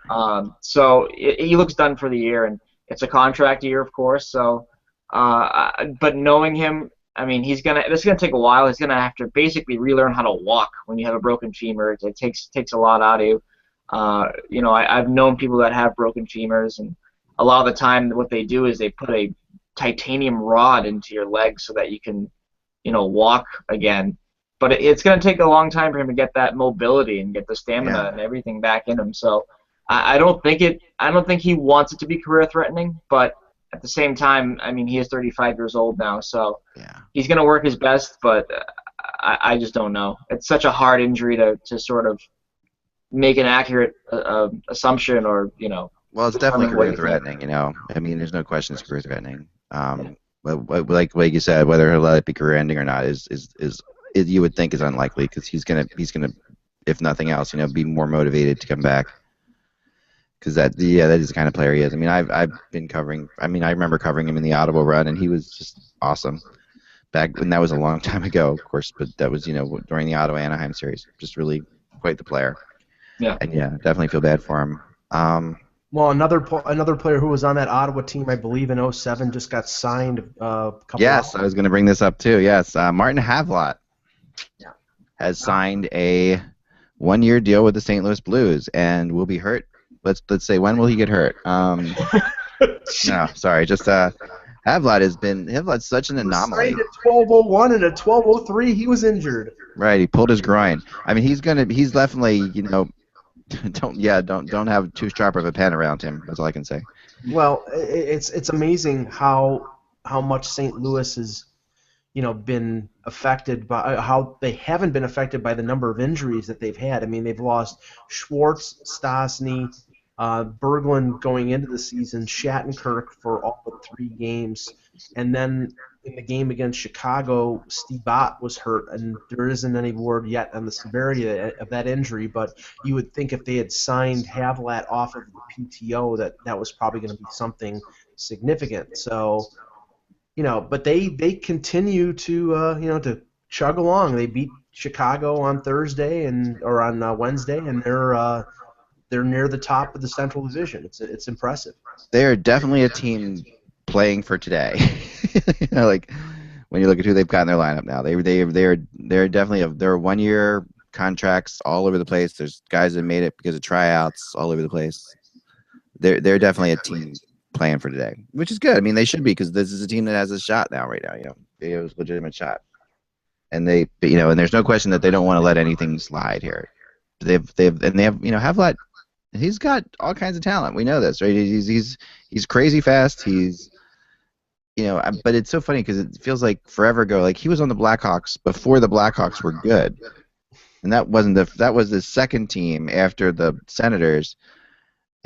So he looks done for the year, and it's a contract year, of course. So, but knowing him, I mean, this is gonna take a while. He's gonna have to basically relearn how to walk when you have a broken femur. It takes a lot out of you. I've known people that have broken femurs, and a lot of the time, what they do is they put a titanium rod into your leg so that you can, walk again. But it's gonna take a long time for him to get that mobility and get the stamina and everything back in him. So I don't think he wants it to be career threatening, but at the same time, I mean, he is 35 years old now, so he's going to work his best, but I just don't know. It's such a hard injury to sort of make an accurate assumption or, Well, it's definitely career-threatening, I mean, there's no question it's career-threatening. But like you said, whether he'll let it be career-ending or not is you would think is unlikely because he's gonna, if nothing else, be more motivated to come back. Because that is the kind of player he is. I mean, I've been covering. I mean, I remember covering him in the Ottawa run, and he was just awesome. Back when that was a long time ago, of course, but that was during the Ottawa Anaheim series. Just really quite the player. Yeah. And definitely feel bad for him. Well, another player who was on that Ottawa team, I believe in 2007, just got signed a couple. Yes, I was going to bring this up too. Yes, Martin Havlat has signed a 1-year deal with the St. Louis Blues, and will be hurt. Let's say, when will he get hurt? No, sorry. Just Havlat's such an anomaly. He signed at 12:01 and at 12:03 he was injured. Right, he pulled his groin. I mean, he's definitely don't have too sharp of a pen around him. That's all I can say. Well, it's amazing how how much St. Louis has, been affected by how they haven't been affected by the number of injuries that they've had. I mean, they've lost Schwartz, Stastny, Berglund going into the season, Shattenkirk for all but 3 games, and then in the game against Chicago, Steve Bott was hurt, and there isn't any word yet on the severity of that injury, but you would think if they had signed Havlat off of the PTO that was probably going to be something significant. So, but they continue to to chug along. They beat Chicago on Thursday or on Wednesday, and they're near the top of the Central Division. It's impressive. They are definitely a team playing for today. Like when you look at who they've got in their lineup now, they're definitely they're 1-year contracts all over the place. There's guys that made it because of tryouts all over the place. They're definitely a team playing for today, which is good. I mean, they should be, because this is a team that has a shot now. Right now, they have a legitimate shot, and and there's no question that they don't want to let anything slide here. They have Havlat. He's got all kinds of talent. We know this, right? He's crazy fast. He's but it's so funny because it feels like forever ago. Like, he was on the Blackhawks before the Blackhawks were good, and that was the second team after the Senators.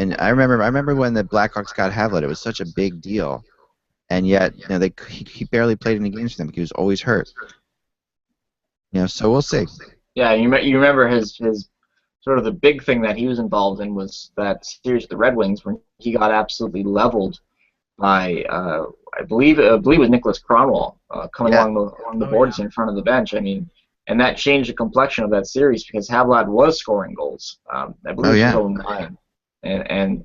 And I remember when the Blackhawks got Havlat, it was such a big deal, and yet he barely played any games for them because he was always hurt. So we'll see. Yeah, you remember his sort of the big thing that he was involved in was that series with the Red Wings when he got absolutely leveled by I believe it was Nicholas Kronwall coming along the boards in front of the bench. I mean, and that changed the complexion of that series because Havlat was scoring goals. I believe he was 9. And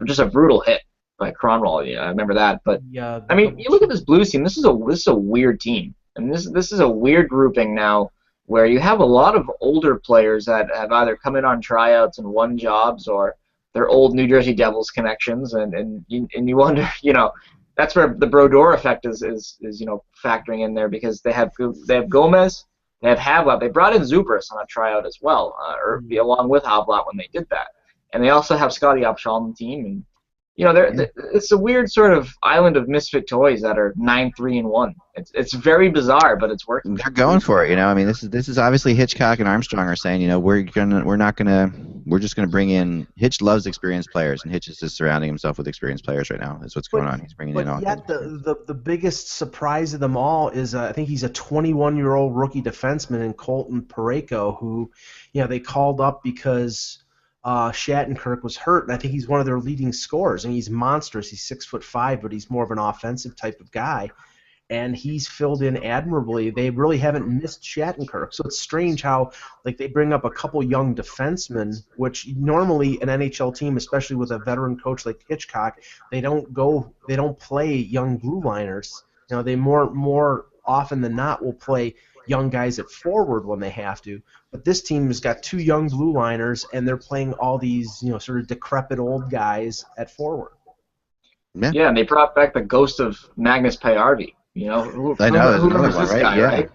just a brutal hit by Kronwall. Yeah, I remember that. But I mean, you look at this Blues team. This is a weird team, and this is a weird grouping now, where you have a lot of older players that have either come in on tryouts and won jobs, or they're old New Jersey Devils connections, and you wonder, that's where the Brodeur effect is factoring in there, because they have Gomez, they have Havlat, they brought in Zubris on a tryout as well, along with Havlat when they did that. And they also have Scotty Upshaw on the team, and it's a weird sort of island of misfit toys that are 9-3-1. It's very bizarre, but it's working. They're going for it, I mean, this is obviously Hitchcock and Armstrong are saying, we're just gonna bring in. Hitch loves experienced players, and Hitch is just surrounding himself with experienced players right now. That's what's going on. He's bringing in all. Yet the biggest surprise of them all is I think he's a 21-year-old rookie defenseman in Colton Parayko, who they called up because Shattenkirk was hurt, and I think he's one of their leading scorers. And he's monstrous. He's 6'5", but he's more of an offensive type of guy, and he's filled in admirably. They really haven't missed Shattenkirk, so it's strange how they bring up a couple young defensemen, which normally an NHL team, especially with a veteran coach like Hitchcock, they don't play young blue liners. They more often than not will play young guys at forward when they have to. But this team has got 2 young blue liners, and they're playing all these sort of decrepit old guys at forward. Yeah, and they brought back the ghost of Magnus Payarvi. Who remembers this guy, right?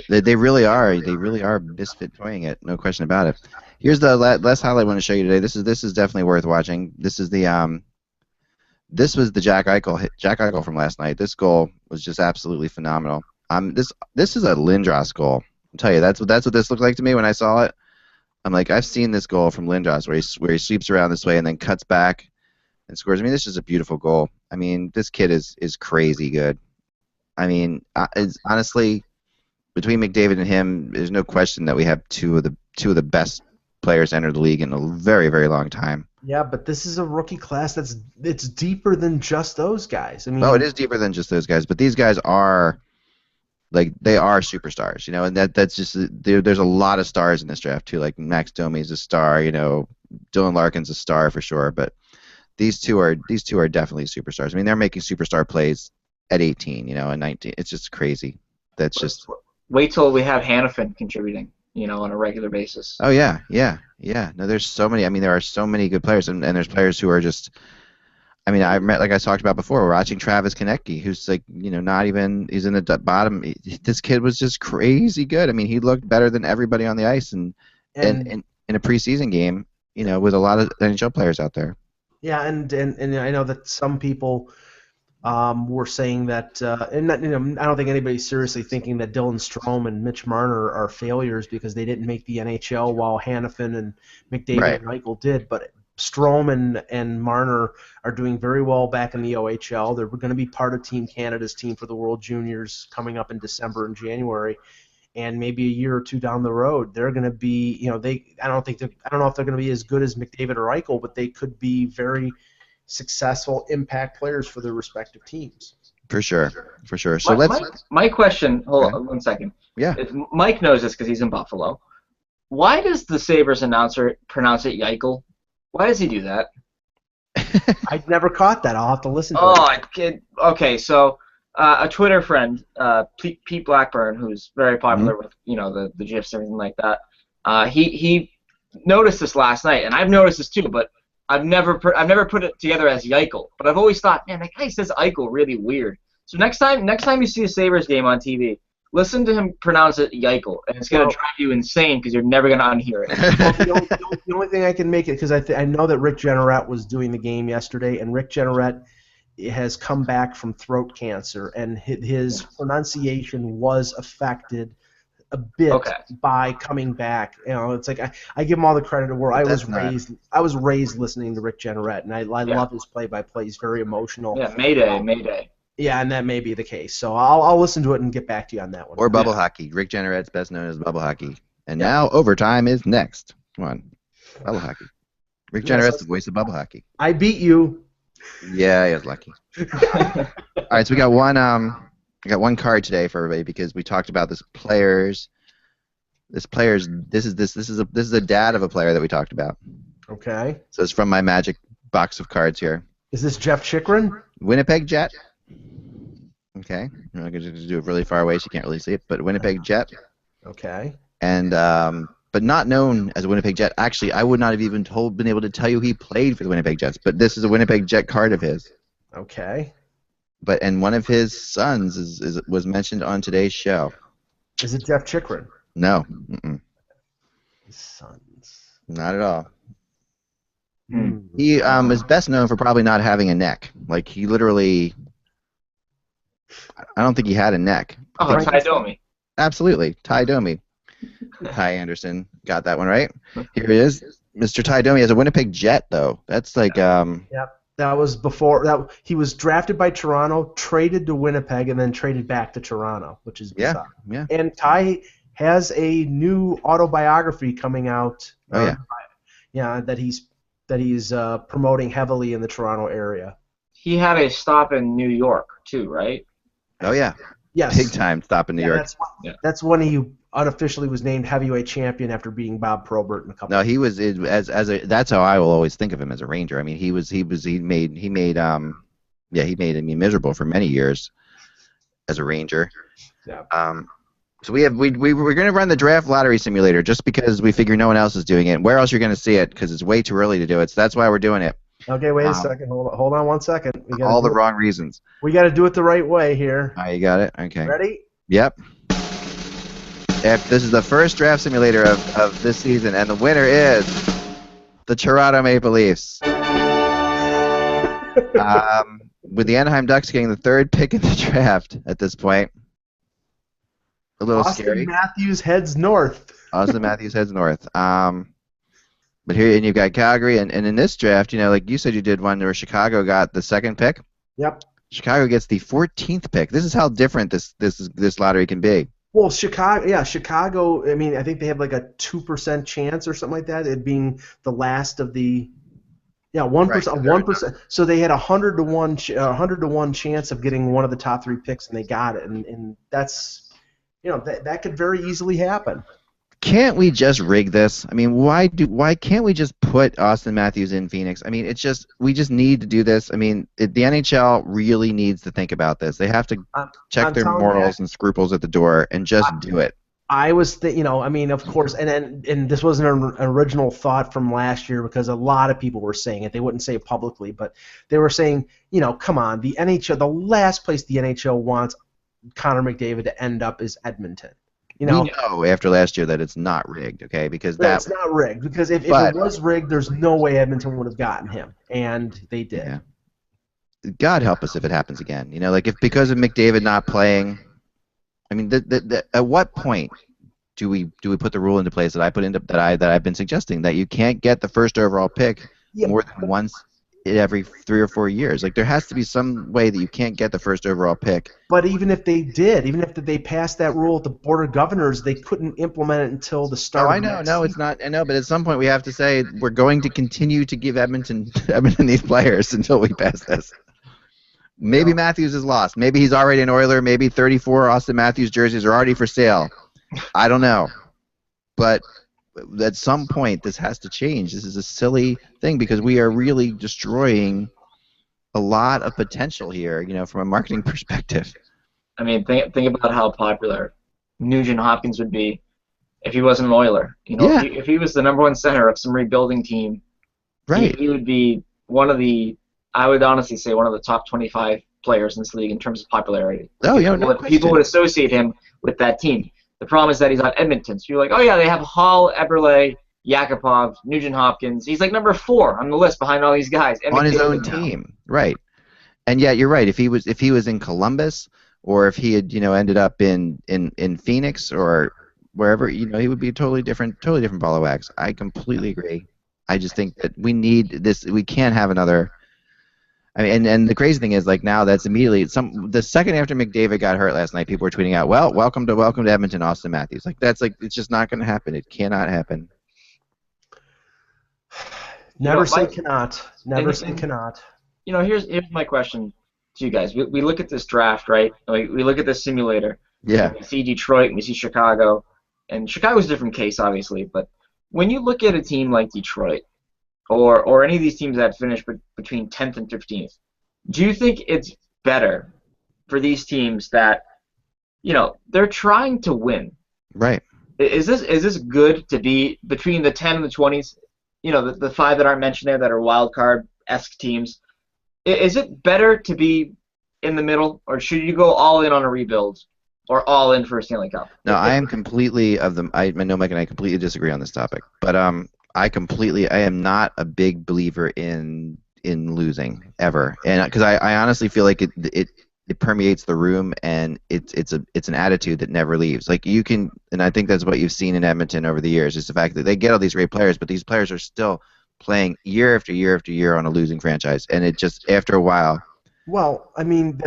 They really are. They really are misfit toying it. No question about it. Here's the last highlight I want to show you today. This is definitely worth watching. This is this was the Jack Eichel from last night. This goal was just absolutely phenomenal. This is a Lindros goal. I'll tell you, that's what this looked like to me when I saw it. I'm like, I've seen this goal from Lindros where he sweeps around this way and then cuts back and scores. I mean, this is a beautiful goal. I mean, this kid is crazy good. I mean, honestly, between McDavid and him, there's no question that we have two of the best players enter the league in a very, very long time. Yeah, but this is a rookie class it's deeper than just those guys. I mean, it is deeper than just those guys, but these guys are. They are superstars, and that's just there's a lot of stars in this draft too. Like Max Domi's a star, Dylan Larkin's a star for sure, but these two are definitely superstars. I mean, they're making superstar plays at 18, and 19. It's just crazy. That's just wait till we have Hannafin contributing, on a regular basis. Oh yeah. No, there's so many. I mean, there are so many good players, and there's players who are just. I mean, like I talked about before, we're watching Travis Konecny, who's not even, he's in the bottom. This kid was just crazy good. I mean, he looked better than everybody on the ice, and in a preseason game, with a lot of NHL players out there. Yeah, and I know that some people We're saying that, and not, I don't think anybody's seriously thinking that Dylan Strome and Mitch Marner are failures because they didn't make the NHL while Hannafin and McDavid and Eichel did. But Strome and Marner are doing very well back in the OHL. They're going to be part of Team Canada's team for the World Juniors coming up in December and January. And maybe a year or two down the road, they're going to be, I don't know if they're going to be as good as McDavid or Eichel, but they could be very successful impact players for their respective teams. For sure. So my question. Hold on 1 second. Yeah. If Mike knows this because he's in Buffalo. Why does the Sabres announcer pronounce it Yeichel? Why does he do that? I never caught that. I'll have to listen to it. Okay. So a Twitter friend, Pete Blackburn, who's very popular with the GIFs and everything like that. He noticed this last night, and I've noticed this too, but I've never put it together as Yeichel, but I've always thought, man, that guy says Eichel really weird. So next time you see a Sabres game on TV, listen to him pronounce it Yeichel, and it's gonna drive you insane because you're never gonna unhear it. The only thing I can make it because I know that Rick Jeanneret was doing the game yesterday, and Rick Jeanneret has come back from throat cancer, and his pronunciation was affected a bit by coming back. It's like I give him all the credit in the world. I was raised listening to Rick Jeanneret, and I love his play-by-play. He's very emotional. Yeah, Mayday. Yeah, and that may be the case. So I'll listen to it and get back to you on that one. Or bubble hockey. Rick Jeanneret's best known as bubble hockey. And now overtime is next. Come on, bubble hockey. Rick Jeanneret's the voice of bubble hockey. I beat you. Yeah, he was lucky. All right, so we got one. I got one card today for everybody because we talked about this players. This is a dad of a player that we talked about. Okay. So it's from my magic box of cards here. Is this Jeff Chikrin? Winnipeg Jet. Okay. I'm going to do it really far away so you can't really see it, but Winnipeg Jet. Okay. And but not known as a Winnipeg Jet. Actually, I would not have even been able to tell you he played for the Winnipeg Jets. But this is a Winnipeg Jet card of his. Okay. And one of his sons was mentioned on today's show. Is it Jeff Chikrin? No. His sons. Not at all. He is best known for probably not having a neck. Like he literally, I don't think he had a neck. Oh, Ty Domi. Absolutely, Ty Domi. Ty Anderson got that one right. Here it is. Mr. Ty Domi has a Winnipeg Jet though. That's like Yep. That was before that. He was drafted by Toronto, traded to Winnipeg, and then traded back to Toronto, which is bizarre. Yeah. And Ty has a new autobiography coming out. That he's promoting heavily in the Toronto area. He had a stop in New York too, right? Oh yeah. Yes. Big time stop in New York. That's when he unofficially was named heavyweight champion after being Bob Probert in a couple. No, he was that's how I will always think of him as a Ranger. I mean, he made me miserable for many years as a Ranger. Yeah. So we're going to run the draft lottery simulator just because we figure no one else is doing it. Where else you're going to see it because it's way too early to do it. So that's why we're doing it. Okay, wait a second. Hold on 1 second. All the wrong reasons. We got to do it the right way here. You got it? Okay. Ready? Yep. This is the first draft simulator of this season, and the winner is the Toronto Maple Leafs. With the Anaheim Ducks getting the 3rd pick in the draft at this point. A little scary. Austin Matthews heads north. Austin Matthews heads north. But here, and you've got Calgary, and in this draft, like you said, you did one where Chicago got the 2nd pick. Yep. Chicago gets the 14th pick. This is how different this lottery can be. Well, Chicago. I mean, I think they have like a 2% chance or something like that. It being the last of the. Yeah, 1%. 1%. So they had 100 to 1 chance of getting one of the top 3 picks, and they got it, and that's. That could very easily happen. Can't we just rig this? I mean, why can't we just put Austin Matthews in Phoenix? I mean, we just need to do this. I mean, the NHL really needs to think about this. They have to check their morals and scruples at the door and just do it. I was, I mean, of course, and this wasn't an original thought from last year because a lot of people were saying it. They wouldn't say it publicly, but they were saying, come on, the NHL, the last place the NHL wants Connor McDavid to end up is Edmonton. We know after last year that it's not rigged, okay? Because it's not rigged. Because if it was rigged, there's no way Edmonton would have gotten him, and they did. God help us if it happens again. You know, like if because of McDavid not playing, I mean, at what point do we put the rule into place that I've been suggesting, that you can't get the first overall pick more than once in every 3 or 4 years? Like there has to be some way that you can't get the first overall pick. But even if they did, even if they passed that rule at the Board of Governors, they couldn't implement it until the start. Oh, I know. No, it's not. I know, but at some point we have to say we're going to continue to give Edmonton these players until we pass this. Maybe Matthews is lost. Maybe he's already an Oiler. Maybe 34 Austin Matthews jerseys are already for sale. I don't know. But at some point, this has to change. This is a silly thing because we are really destroying a lot of potential here, you know, from a marketing perspective. I mean, think about how popular Nugent Hopkins would be if he wasn't an Oiler. You know, if he was the #1 center of some rebuilding team, right? He would be one of the, I would honestly say, one of the top 25 players in this league in terms of popularity. Oh, yeah, no question. People would associate him with that team. The problem is that he's on Edmonton. So you're like, oh yeah, they have Hall, Eberle, Yakupov, Nugent Hopkins. He's like number 4 on the list behind all these guys. On his own team, right? And yet you're right. If he was in Columbus, or if he had, you know, ended up in Phoenix or wherever, you know, he would be a totally different ball of wax. I completely agree. I just think that we need this. We can't have another. I mean, and the crazy thing is, like now, that's immediately the second after McDavid got hurt last night, people were tweeting out, "Well, welcome to Edmonton, Austin Matthews." Like that's like it's just not going to happen. It cannot happen. Never say cannot. Never say cannot. You know, here's my question to you guys. We look at this draft, right? We look at this simulator. Yeah. We see Detroit, and we see Chicago, and Chicago's a different case, obviously. But when you look at a team like Detroit, or any of these teams that finish between 10th and 15th, do you think it's better for these teams that, you know, they're trying to win? Right. Is this good to be between the 10 and the 20s? You know, the 5 that aren't mentioned there that are wild card-esque teams. Is it better to be in the middle, or should you go all in on a rebuild, or all in for a Stanley Cup? No, I am completely of them. I know Mike and I completely disagree on this topic, but I am not a big believer in losing ever, and because I honestly feel like it permeates the room, and it's an attitude that never leaves. Like you can, and I think that's what you've seen in Edmonton over the years, is the fact that they get all these great players, but these players are still playing year after year after year on a losing franchise, and it just after a while. Well, I mean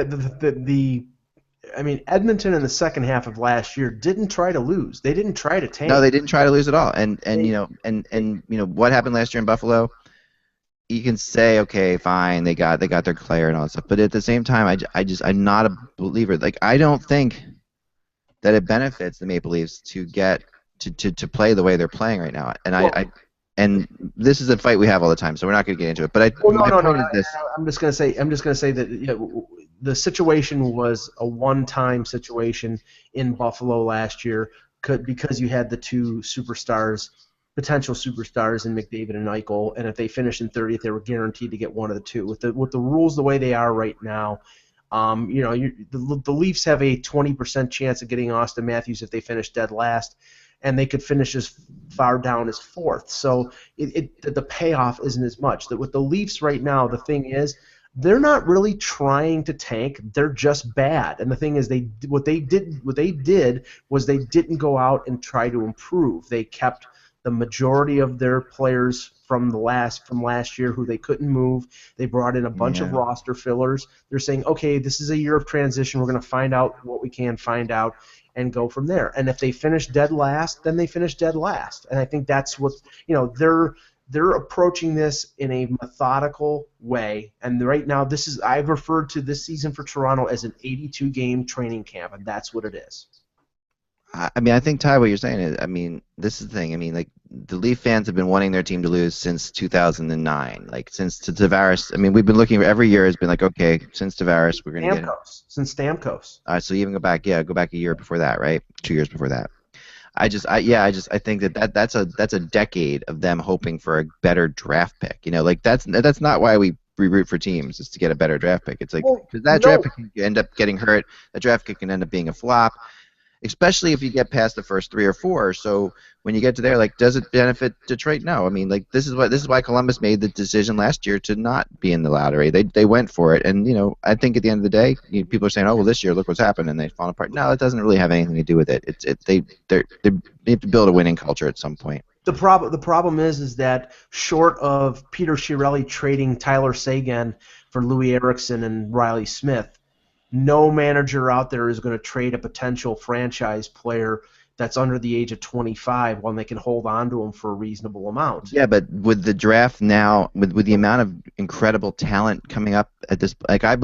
Edmonton in the second half of last year didn't try to lose. They didn't try to tank. No, they didn't try to lose at all. And you know what happened last year in Buffalo? You can say, okay, fine, they got their player and all that stuff, but at the same time, I'm not a believer. Like I don't think that it benefits the Maple Leafs to get to play the way they're playing right now. And and this is a fight we have all the time, so we're not going to get into it. But I'm just going to say that, you know, the situation was a one-time situation in Buffalo last year because you had the 2 superstars, potential superstars in McDavid and Eichel, and if they finished in 30th, they were guaranteed to get one of the 2. With the rules the way they are right now, you know, the Leafs have a 20% chance of getting Austin Matthews if they finish dead last, and they could finish as far down as 4th. So the payoff isn't as much. That with the Leafs right now, the thing is, they're not really trying to tank. They're just bad. And the thing is, what they did was they didn't go out and try to improve. They kept the majority of their players from last year who they couldn't move. They brought in a bunch of roster fillers. They're saying, okay, this is a year of transition. We're going to find out what we can find out and go from there. And if they finish dead last, then they finish dead last. And I think that's what, you know, they're approaching this in a methodical way. And right now, I've referred to this season for Toronto as an 82-game training camp, and that's what it is. I mean, I think, Ty, what you're saying is, I mean, this is the thing. I mean, like, the Leaf fans have been wanting their team to lose since 2009. Like, since Tavares, I mean, we've been looking every year has been like, okay, since Tavares, we're going to get him. Since Stamkos. All right, so even go back a year before that, right? 2 years before that. I think that's a decade of them hoping for a better draft pick. You know, like that's not why we root for teams, is to get a better draft pick. It's like because draft pick can end up getting hurt. That draft pick can end up being a flop. especially if you get past the first 3 or 4. So when you get to there, like, does it benefit Detroit? No. I mean, like, this is why Columbus made the decision last year to not be in the lottery. They went for it, and I think at the end of the day, people are saying, oh well, this year look what's happened, and they've fallen apart. No, it doesn't really have anything to do with it. They have to build a winning culture at some point. The problem is that short of Peter Chiarelli trading Tyler Seguin for Louis Eriksson and Riley Smith, no manager out there is going to trade a potential franchise player that's under the age of 25 when they can hold on to him for a reasonable amount. Yeah, but with the draft now, with the amount of incredible talent coming up at this, like, I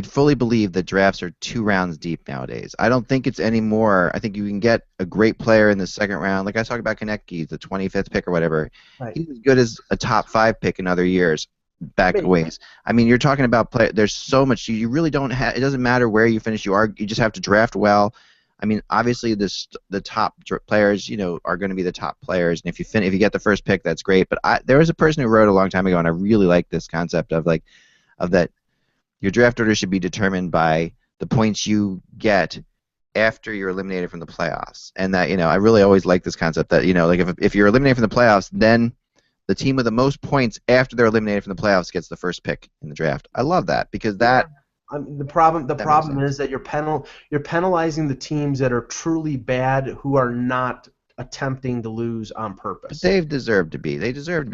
fully believe that drafts are 2 rounds deep nowadays. I don't think it's any more. I think you can get a great player in the second round. Like I talked about Konecki, the 25th pick or whatever. Right. He's as good as a top 5 pick in other years. Back ways. I mean, you're talking about play. There's so much. You really don't have. It doesn't matter where you finish. You just have to draft well. I mean, obviously, the top players, are going to be the top players. And if you get the first pick, that's great. But there was a person who wrote a long time ago, and I really like this concept of that your draft order should be determined by the points you get after you're eliminated from the playoffs. And that I really always like this concept that like if you're eliminated from the playoffs, then the team with the most points after they're eliminated from the playoffs gets the first pick in the draft. I love that because that. The problem is that you're penalizing the teams that are truly bad who are not attempting to lose on purpose. But they deserve to be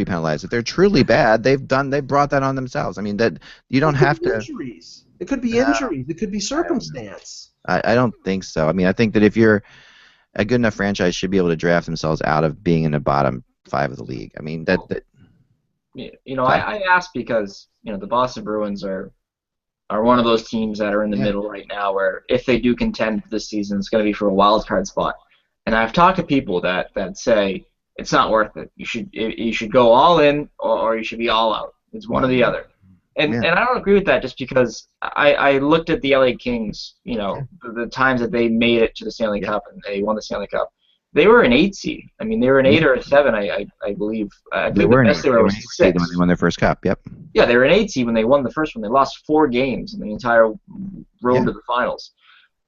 penalized. If they're truly bad, they've brought that on themselves. I mean, that you don't have to. Injuries. It could be injuries. It could be circumstance. I don't think so. I mean, I think that if you're a good enough franchise, should be able to draft themselves out of being in the bottom 5 of the league. I mean, I asked because the Boston Bruins are one of those teams that are in the middle right now, where if they do contend this season, it's going to be for a wild card spot. And I've talked to people that say it's not worth it. You should go all in or you should be all out. It's one or the other. And I don't agree with that just because I looked at the LA Kings, the times that they made it to the Stanley Cup and they won the Stanley Cup. They were an 8 seed. I mean, they were an 8 or a 7, I believe. I believe the best they were was 6. When they won their first cup, yep. Yeah, they were an 8 seed when they won the first one. They lost 4 games in the entire road to the finals.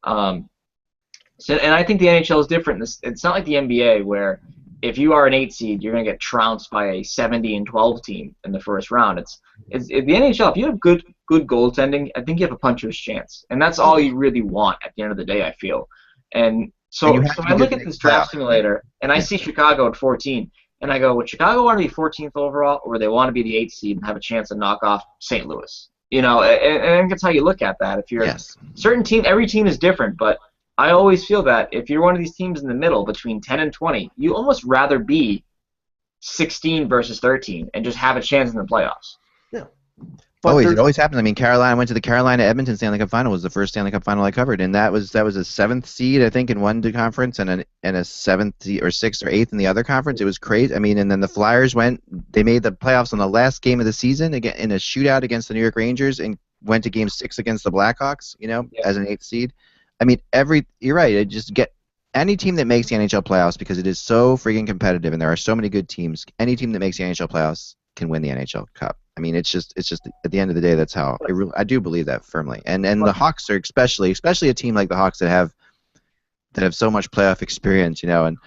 And I think the NHL is different. It's not like the NBA where if you are an 8 seed, you're going to get trounced by a 70-12 team in the first round. It's the NHL. If you have good goaltending, I think you have a puncher's chance, and that's all you really want at the end of the day, I feel. And so I look at this draft simulator, and I see Chicago at 14, and I go, would Chicago want to be 14th overall, or would they want to be the 8th seed and have a chance to knock off St. Louis? And that's how you look at that. If you're certain team, every team is different, but I always feel that if you're one of these teams in the middle between 10 and 20, you almost rather be 16 versus 13 and just have a chance in the playoffs. Yeah. It always happens. I mean, Carolina went to the Carolina-Edmonton Stanley Cup final. It was the first Stanley Cup final I covered, and that was a 7th seed, I think, in one conference, and a 7th or 6th or 8th in the other conference. It was crazy. I mean, and then the Flyers they made the playoffs on the last game of the season again in a shootout against the New York Rangers, and went to Game 6 against the Blackhawks. As an 8th seed. I mean, you're right. Just get any team that makes the NHL playoffs because it is so freaking competitive, and there are so many good teams. Any team that makes the NHL playoffs can win the NHL Cup. I mean, it's just at the end of the day, that's how I do believe that firmly. And the Hawks are especially a team like the Hawks that have so much playoff experience, and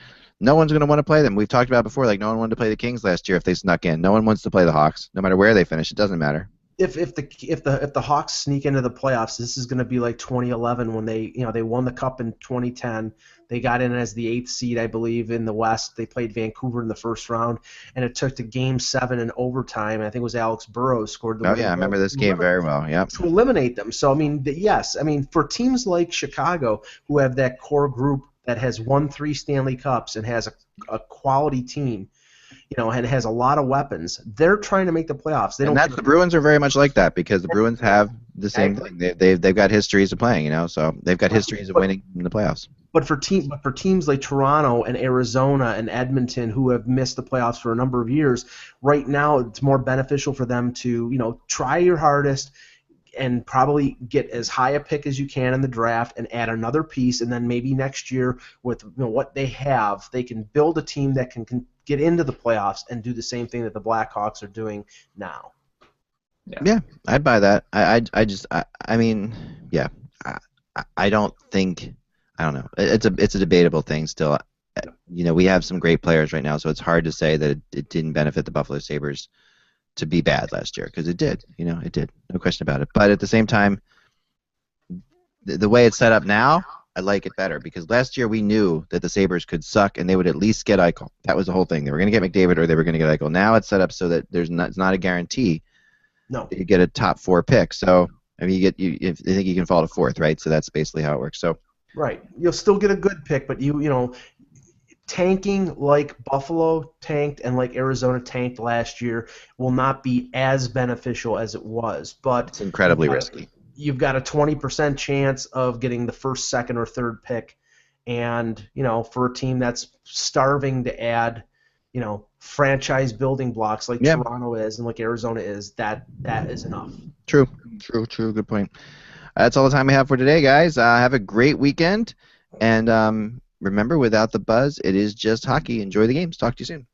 no one's going to want to play them. We've talked about before, like no one wanted to play the Kings last year if they snuck in. No one wants to play the Hawks, no matter where they finish. It doesn't matter. If the Hawks sneak into the playoffs, this is going to be like 2011 when they won the Cup in 2010. They got in as the 8th seed, I believe, in the West. They played Vancouver in the first round, and it took to Game 7 in overtime. I think it was Alex Burrows scored the. Oh yeah, I remember this game very well. Yeah. To eliminate them. So I mean, yes, I mean for teams like Chicago who have that core group that has won 3 Stanley Cups and has a quality team. And has a lot of weapons. They're trying to make the playoffs. The Bruins are very much like that because the Bruins have the same thing. They've got histories of playing, so they've got histories of winning in the playoffs. But for teams like Toronto and Arizona and Edmonton who have missed the playoffs for a number of years, right now it's more beneficial for them to try your hardest and probably get as high a pick as you can in the draft and add another piece, and then maybe next year with what they have, they can build a team that can get into the playoffs and do the same thing that the Blackhawks are doing now. Yeah, I'd buy that. I don't think I don't know. It's a debatable thing still. We have some great players right now, so it's hard to say that it didn't benefit the Buffalo Sabres to be bad last year, because it did. It did. No question about it. But at the same time, the way it's set up now, I like it better, because last year we knew that the Sabres could suck and they would at least get Eichel. That was the whole thing. They were going to get McDavid or they were going to get Eichel. Now it's set up so that it's not a guarantee No. that you get a top 4 pick. So I mean, I think you can fall to 4th, right? So that's basically how it works. So right, you'll still get a good pick, but tanking like Buffalo tanked and like Arizona tanked last year will not be as beneficial as it was. But it's incredibly risky. You've got a 20% chance of getting the first, second, or third pick, and for a team that's starving to add, franchise building blocks like Toronto is and like Arizona is, that is enough. True. Good point. That's all the time we have for today, guys. Have a great weekend, and remember, without the buzz, it is just hockey. Enjoy the games. Talk to you soon.